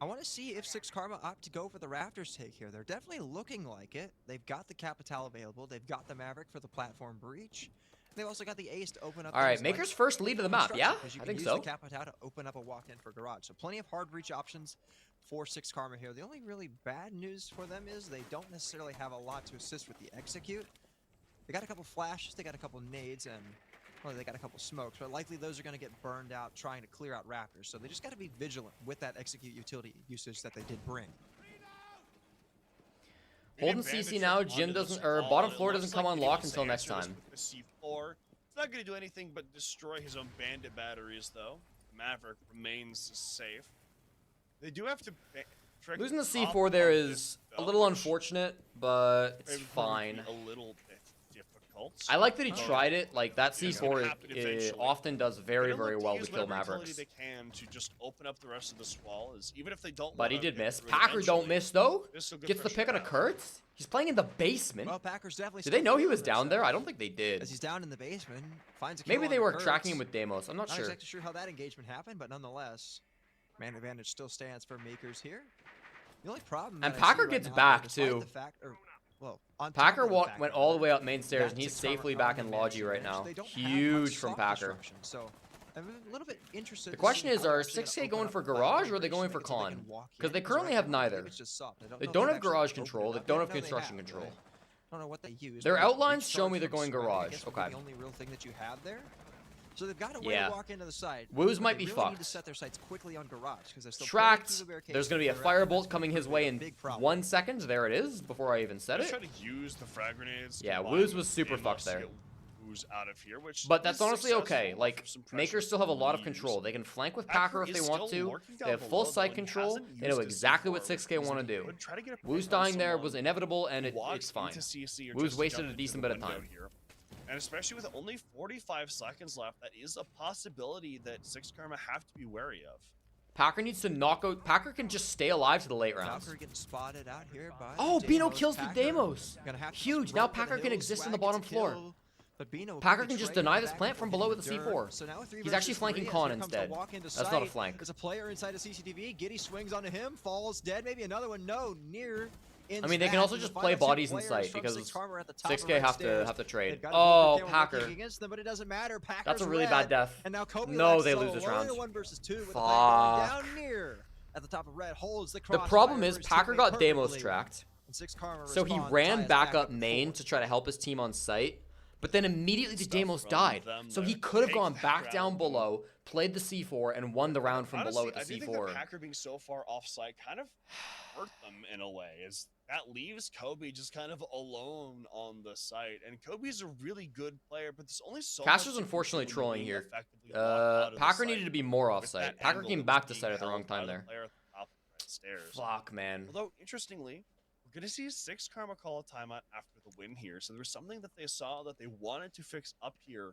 I want to see if Six Karma opt to go for the Raptors take here. They're definitely looking like it. They've got the Capital available. They've got the Maverick for the platform breach. They've also got the Ace to open up. All right, things like Maker's first lead of the map, yeah? construction, 'cause you I can think use so. the Capital to open up a walk-in for garage. So plenty of hard breach options for Six Karma here. The only really bad news for them is they don't necessarily have a lot to assist with the execute. They got a couple flashes, they got a couple nades, and well, they got a couple smokes, but likely those are going to get burned out trying to clear out Raptors. So they just got to be vigilant with that execute utility usage that they did bring. Holding CC now, Jim doesn't, or bottom floor doesn't come unlock until next time. The C4. It's not going to do anything but destroy his own bandit batteries, though. Maverick remains safe. They do have to. Losing the C4 there is a little unfortunate, but it's fine. A little bit difficult. I like that he tried it. Like, that It's gonna C4 happen it eventually. often does very, They're gonna very look well use to kill whatever utility Mavericks. They can to just open up the rest of this wall, is even if they don't. But he wanna did get miss. through Packer don't eventually, miss, though. this is a good Gets the first pick on a round. Kurtz. He's playing in the basement. Well, Packers definitely. Did they know he still was feeling down there? I themselves. don't think they did. As he's down in the basement, finds a kill Maybe on they the were Kurtz. tracking him with Deimos. I'm not Not sure. exactly sure how that engagement happened, but nonetheless, man advantage still stands for Makers here. The only problem. And that I see Packer right gets now, back, despite too. the fact, or, well, on top Packer of the fact, went rather, all the way up main stairs, that and he's Six Karma safely are back on in the Logi managed right advantage. now. They don't have much Huge from soft Packer. disruption, so I'm a little bit interested. The to question see is, how are they're actually gonna 6K open going up for the garage, platform or are they breach going to for make it so they con? can walk 'Cause in, they 'cause currently right have now, I neither. believe it's just soft. I don't They know if don't they've have actually garage opened it control. up They yet. don't I have know they construction have, control. but I don't know what they use. Their Maybe outlines recharge show me they're from going sweat, I garage. guess would be Okay. the only real thing that you have there. So they've got a way Yeah. to walk into the site. Woos but might they be really need to fucked. set their sights quickly on garage because they're still Tracked. There's going to be a firebolt coming his way in big problem. 1 second. There it is, before I even said Just it. try to use the frag grenades. Yeah, combined Woos with was super Deimos fucked to there. get Woos out of here, which But that's is honestly okay. successful, Like, offers some pressure Makers still have a lot of to control. use. They can flank with Packer Packer if is they still want to. lurking They down have full below, though, site and control. hasn't They know used his exactly C4, what which 6K means want to that he do. could try to get a Woos pick on dying there someone was inevitable, and who walks it's fine. into CC or Woos just wasted jump a into decent the bit of window time. here. And especially with only 45 seconds left, that is a possibility that Six Karma have to be wary of. Packer needs to knock out. Packer can just stay alive to the late rounds. Packer getting spotted out here by Oh, the Bino Deimos. kills the Packer Deimos. gonna have to Huge. just Now run for the Packer can hills. exist on the Swag bottom gets a floor. kill, but Bino will Packer get can just betrayed deny back this and plant from forth below in with a the dirt. C4. So now a 3 He's actually versus flanking 3 as Con here comes the instead. walk into That's not a sight. flank. There's a player inside of CCTV. Giddy swings onto him, falls dead. Maybe another one. No, near. I mean, they can also just play bodies in sight because 6K have to trade. Oh, Packer. Against them, but it doesn't matter. Packer's That's a really red. bad death. And now Kobe No, left they solo. lose this Only round. a 1 versus 2 with the plant going Fuck. down near at the top of red. Holds the The crossfire problem for is his Packer teammate got Deimos perfectly. tracked. And Six Karma So he respond, ran ties back up in main fourth. to try to help his team on site, but then immediately the Stuff Deimos from died. them So there. he could have Take gone that back down round. below, played the C4, and won the round from below Honestly, with the I do think C4. that Packer being so far offside kind of hurt them in a way. Is that leaves Kobe just kind of alone on the site, and Kobe's a really good player, but there's only so Caster's much you can unfortunately do when trolling you here. effectively lock out of the Packer site needed to be more with offside. that Packer angle came that's back to being site at the wrong held by time the there. player at the top of the right stairs. Fuck, man. Although, interestingly, we're going to see Six Karma call a timeout after the win here. So there was something that they saw that they wanted to fix up here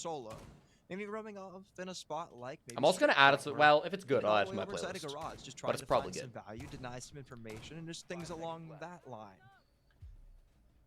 solo. Maybe roaming off in a spot like maybe I'm also gonna add it. Well, if it's good, I'll add it to my over inside a playlist. garage, just But trying it's to probably find good. some value, deny some information, and just things along that line.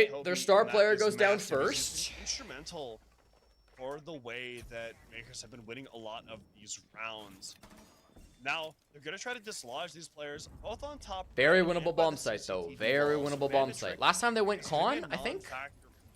right, Kobe, their star and that player is goes down massive. He's first. been instrumental for the way that Makers have been winning a lot of these rounds. Now, they're going to try to dislodge these players both on top. Very right, winnable and by bomb the site, though. CCTV Very walls. winnable bomb Bandit site. Trick Last time they went is gonna be a con, I think. non-factor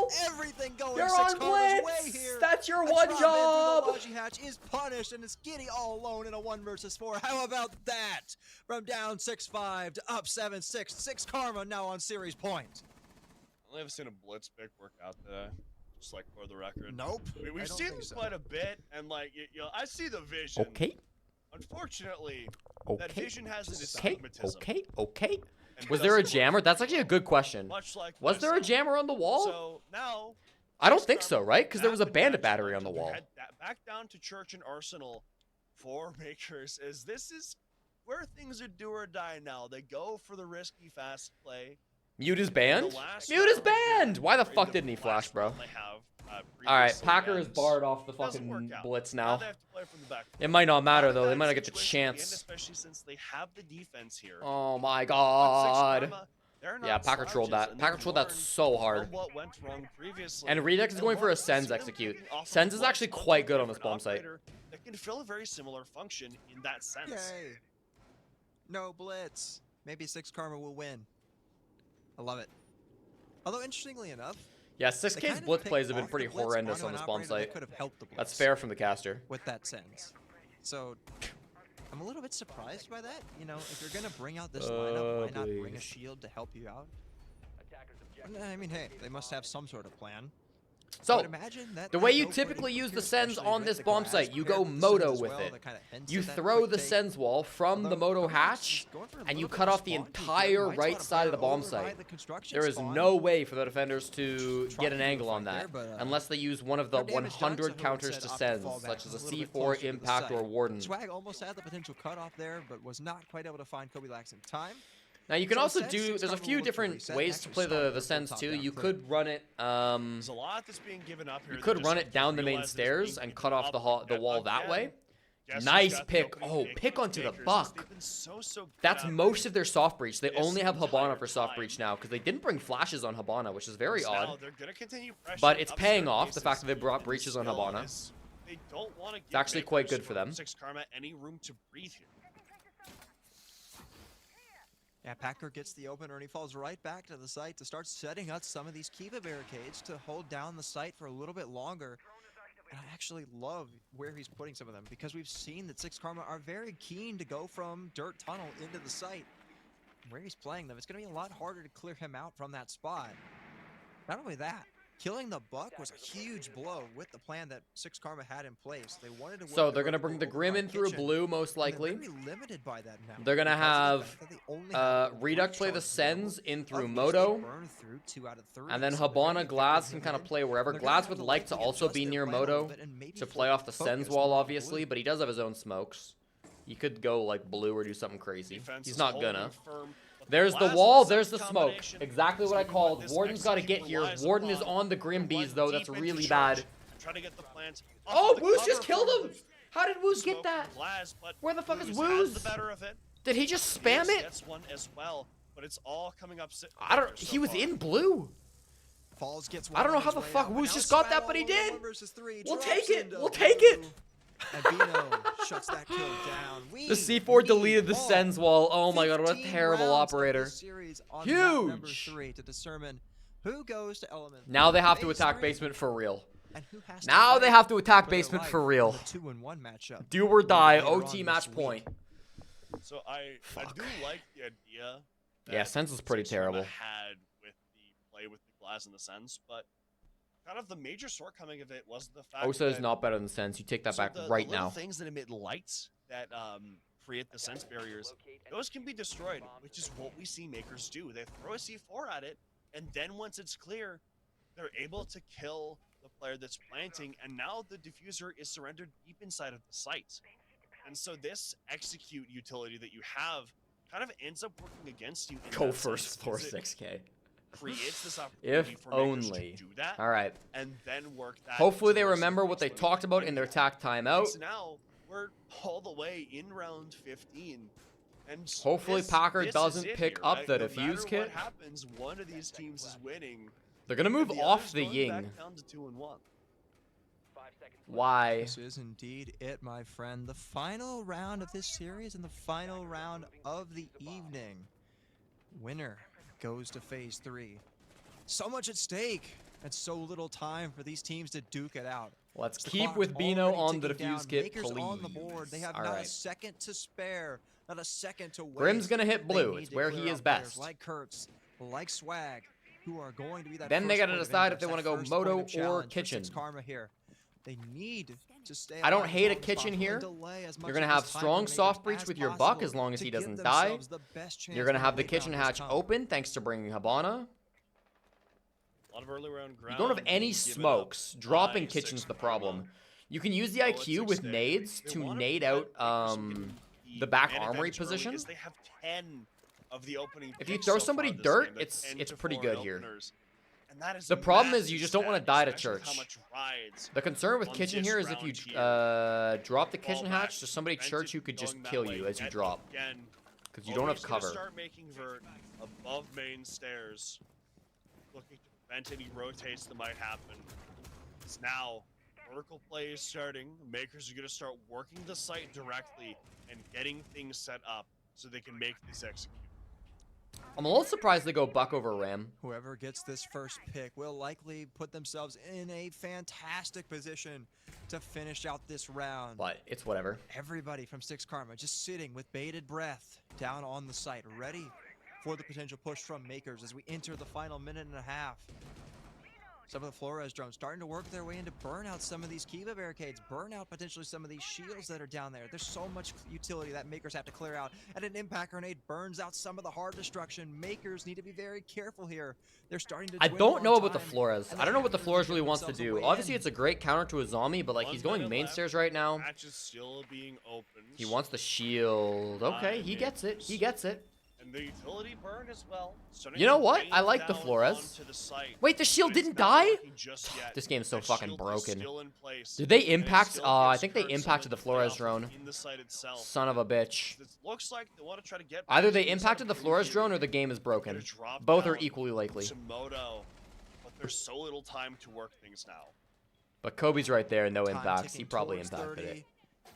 bro. Everything going You're Six on Karma's way blitz. here. That's your A one drop in job. through the Logi hatch is punished, and it's Giddy all alone in a 1 versus 4. How about that? From down 6-5 to up 7-6. Six Karma now on series point. I only have seen a blitz pick work out today. Just like for the record. Nope. We've I don't seen think this so. quite a bit, and like, you know, I see the vision. Okay. Unfortunately, that Okay. vision has an Okay. astigmatism. Okay. and Was there a doesn't jammer? work That's actually a good question. much like Was there a West End. jammer on the wall? So now, I don't Six think so, Karma right? Because there was a have the bandit match battery on the to wall. head back down to Church and Arsenal for Makers, as this is where things are do or die now. They go for the risky fast play. Mute is In banned? the last Mute is round, they- banned! Why the or in fuck didn't he last flash, bro? round they have, Alright, previously, Packer is and barred off the it doesn't fucking work out. blitz Now now. they have to play from the back. It might not matter Not a though. They bad might not get the situation at the end, chance. especially since they have the defense here. Oh my But Six god. Karma, they're Yeah, not Packer trolled slouches, that. and Packer they've trolled that learned so hard. from what went wrong previously. And Redux is And going for a look, Sens them execute. picking off of Sens is what's actually onto quite a good on this different bomb site. operator that can fill a very similar function in that sense. Yay. No blitz. Maybe Six Karma will win. I love it. Although, interestingly enough, Yeah, they 6K's kind of blitz picked plays have been off pretty the blitz horrendous onto on an this bomb operator that site. could have helped the That's blitz fair from the caster. with that sense. So, I'm a little bit surprised by that. You know, if you're going to bring out this lineup, why not bring a please. shield to help you out? Attackers objective. I mean, hey, they must have some sort of plan. So, But imagine that the they way you go for typically the use the here, Sens especially on with this the bomb glass site, you paired go with the moto Sens as with well, it. that kinda hints You at that throw quick the take. Sens wall from the Although, moto Comanche hatch, is going for a and you little cut bit off the of spawn peek here. entire Might right want a side of the player bomb over by site. the construction There is spawn. no way for the defenders to Try get to an do a angle on fight there, that, but, unless they use one of the no damage done, 100 so who counters said to opt to Sens, fall such back as a a little bit C4, closer to the Impact, site? or Warden. Swag almost had the potential cutoff there, but was not quite able to find Kobe Lax in time. Now you can So also instead, do, Six there's a Karma few will look to different reset and ways to actually play start the their Sens full too. top-down You clip. could run it, There's a lot that's being given up here. you They could just run have it to down the main realize that it's stairs being and given cut off up the wall again. that way. Guess who's Nice got the pick. opening Oh, take pick on onto the Makers, as buck. they've been so good That's at most of their soft breach. They this only have entire Habana for soft time. breach now because they didn't bring flashes on Habana, which is very Now odd. they're gonna continue But pressuring it's up paying off, the staircases, fact that they brought and breaches on still Habana. They don't want to It's actually quite good for them. Six Karma any room to breathe here. Yeah, Packer gets the opener and he falls right back to the site to start setting up some of these Kiva barricades to hold down the site for a little bit longer. And I actually love where he's putting some of them because we've seen that Six Karma are very keen to go from Dirt Tunnel into the site. Where he's playing them, it's going to be a lot harder to clear him out from that spot. Not only that, killing the Buck was a huge blow with the plan that Six Karma had in place. They wanted to work So the they're going to vertical bring the over Grim by in through Kitchen, blue, most and they're likely. very limited by that now They're gonna because of the have fact that they only have the Redux play the breach Sens available, in of through which they Moto. burn through 2 out of 3, And then so they're gonna Habana be Glass very can kind of limited. play wherever. They're gonna Glass have would to like to likely also adjust be their near plan a little Moto bit and maybe to play off the Sens focus wall, more on obviously, blue. but he does have his own smokes. He could go like blue or do something crazy. Defense He's is not holding gonna. firm, but There's the Glass wall, with the there's the second smoke. combination Exactly is what I gonna be what called. this Warden's got to execute get here. relies Warden is upon. on the Grim They're Bees, one though. deep That's into really church, bad. trying to get the plant Oh, off of the Woos just cover killed from him! the How did Woos smoke get that? from Glass, but Where the fuck is Woos Woos? has the better of it. Did he just spam Woos it? gets one as well, but it's all coming up. I don't. so He was far. in blue. Falls gets I don't one know on how his the way fuck out, Woos now just got Swag that, but he all alone did. versus 3, We'll drops take it. into We'll take it. blue, and Bino shuts that kill down. The C4 deleted the Sens wall. Oh my god, what a 15 terrible rounds of operator. this series on map number Huge. 3 to determine who goes to element. Now they have to phase attack 3, basement for real. and who has to Now fight they have to attack for their basement life for in real. the 2-1 matchup. Do or die. Later on OT this match week. point. So I Fuck. do like the idea. Yeah, that Sens is pretty Six Karma terrible. Had with the play with the Glass and the Sens, but kind of the major shortcoming of it was the fact Osa is that not better than Sens. You take that so back the right little now. things that emit lights that create the sense barriers, those can be destroyed, which is what we see Makers do. They throw a C4 at it, and then once it's clear, they're able to kill the player that's planting, and now the diffuser is surrendered deep inside of the site. And so this execute utility that you have kind of ends up working against you. In Go that first sense, for 'cause it 6K. creates this opportunity If for Makers only. to do that, All right. and then work that. Hopefully they towards remember what they next talked about level. in their TAC timeout. So now we're all the way in round 15, and Hopefully Packer this doesn't is it pick here, up right? the No defuse matter kit. What happens? One of these teams is winning. They're gonna move and the off other's the going Ying. back down to 2-1. 5 seconds. Why? This is indeed it, my friend. The final round of this series and the final round of the evening. Winner goes to phase 3. So much at stake and so little time for these teams to duke it out. Let's The keep clock's with Bino already on the ticking defuse down. kit, Makers please. on the board. They have All not a right. second to spare, not a second to wait. Grim's gonna hit They blue. need It's to where clear he is out players best. Like Kurtz, like Swag, who are going to be that Then they first gotta point of decide if ingress, they that wanna go first point Moto of or challenge for Kitchen. Six Karma here. They need to stay. I don't alive as hate a long as kitchen possible here. and delay as much You're going to of have this time strong for soft Makers breach as with your buck possible as long as to he give doesn't die. themselves the best chance You're going to when have the late kitchen rounders hatch come. open thanks to bringing Habana. A lot of early round You ground. don't have any being given smokes. up Dropping by kitchen's 6 the Karma. problem. You can use the Well, IQ it's with extended. nades They to wanna nade prevent out Makers from getting the back man armory advantage early, position. as they have 10 of the opening If you picks throw so somebody far this dirt, game. They're it's 10 to pretty 4 good here. openers. And that is The problem is you massive just don't wanna stat, die to especially with church. How much rides The concern with on kitchen this here is if round you here drop the fall kitchen back, hatch to somebody prevent church it who could just going that kill way you as you yet drop. again. Because you don't have Obi's gonna cover. start making vert above main stairs, looking to prevent any rotates that might happen. It's now vertical play is starting. Makers are gonna start working the site directly and getting things set up so they can make this execute. I'm a little surprised they go buck over ram. Whoever gets this first pick will likely put themselves in a fantastic position to finish out this round. But it's whatever. Everybody from Six Karma just sitting with bated breath down on the site, ready for the potential push from Makers as we enter the final minute and a half. Some of the Flores drones starting to work their way into burn out some of these Kiva barricades, burn out potentially some of these shields that are down there. There's so much utility that Makers have to clear out, and an impact grenade burns out some of the hard destruction. Makers need to be very careful here. They're starting to I dwindle don't know on about the time, Flores. and I don't know what the Hackers Flores give really wants to themselves a do. way Obviously, in. it's a great counter to a zombie, but like 1 he's going minute main left. stairs right now. Match is still being opened. He wants the shield. Okay, he gets it. He gets it. And the utility burn as well. You know what? I like the Flores. Wait, the shield didn't die? This game's so fucking broken. Did they impact? I think they impacted the Flores drone. Son of a bitch. It looks like they want to try to get Either back they to this impacted the blue Flores here. drone or the game is broken. Gonna drop Both are down equally likely. to Moto, but there's so little time to work things now. But Kobe's right there, no Time impacts. He ticking probably towards impacted 30. it.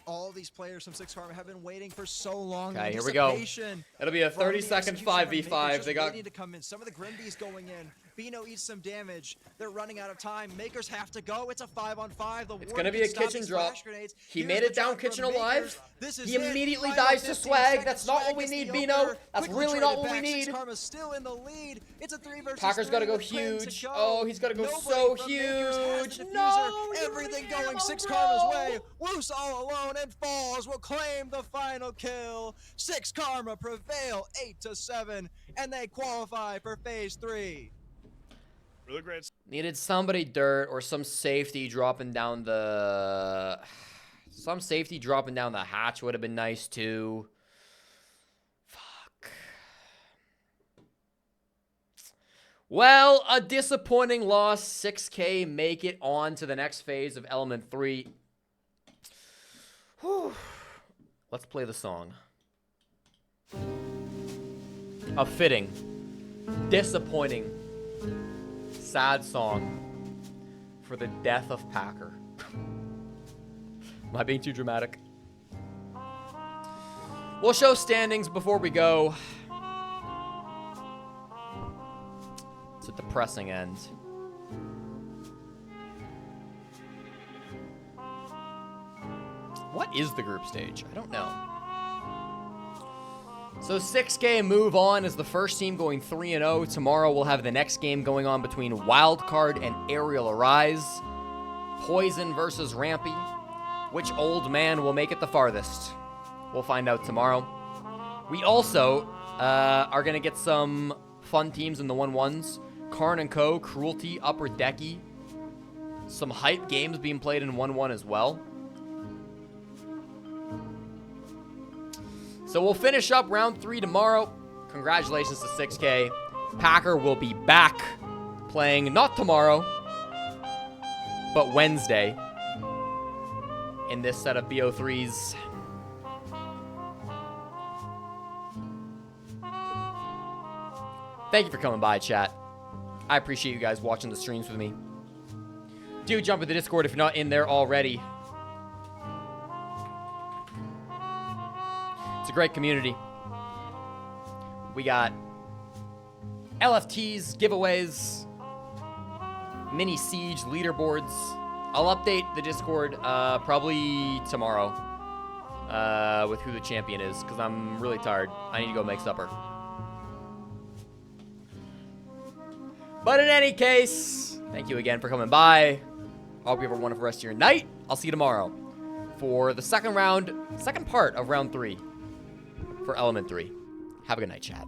All these players from Six Karma have been waiting for so long. Okay, The here we go. anticipation It'll be a from the 30-second execution from 5v5. Makers They just got waiting to come in. Some of the Grimbees going in. Bino eats some damage. They're running out of time. Makers have to go. It's a 5-on-5. The It's Warden gonna be can a stop kitchen these drop. flash grenades. He Here's made the it down drop from kitchen Makers. alive. This is He it. immediately Final dies to 15 swag. seconds. That's not what Swag we gets need, the Bino. opener. That's Quickly really traded not what we back. Six need. Karma's still in the lead. It's a 3 versus Packers 3 gotta go with 10 to huge. go. Oh, he's gotta go Nobody so but Makers has the huge. diffuser. No, you Everything ran going him Six over. Karma's way. Woos all alone and falls will claim the final kill. Six Karma prevail 8-7, and they qualify for phase 3. Really great. Needed somebody dirt or some safety dropping down the... Some safety dropping down the hatch would have been nice too. Fuck. Well, a disappointing loss. 6K make it on to the next phase of Element 3. Whew. Let's play the song. A fitting, disappointing, sad song for the death of Packer. Am I being too dramatic? We'll show standings before we go. It's a depressing end. What is the group stage? I don't know. So 6K move on as the first team going 3-0. Tomorrow we'll have the next game going on between WildCard and Aerial Arise. Poison versus Rampy. Which old man will make it the farthest? We'll find out tomorrow. We also are going to get some fun teams in the 1-1s. Karn & Co., Cruelty, Upper Decky. Some hype games being played in 1-1 as well. So we'll finish up round 3 tomorrow. Congratulations to 6K. Packer will be back playing not tomorrow, but Wednesday in this set of BO3s. Thank you for coming by, chat. I appreciate you guys watching the streams with me. Do jump in the Discord if you're not in there already. It's a great community. We got LFTs, giveaways, mini siege leaderboards. I'll update the Discord probably tomorrow with who the champion is because I'm really tired. I need to go make supper. But in any case, thank you again for coming by. I hope you have a wonderful rest of your night. I'll see you tomorrow for the second part of round 3 for Element 3. Have a good night, chat.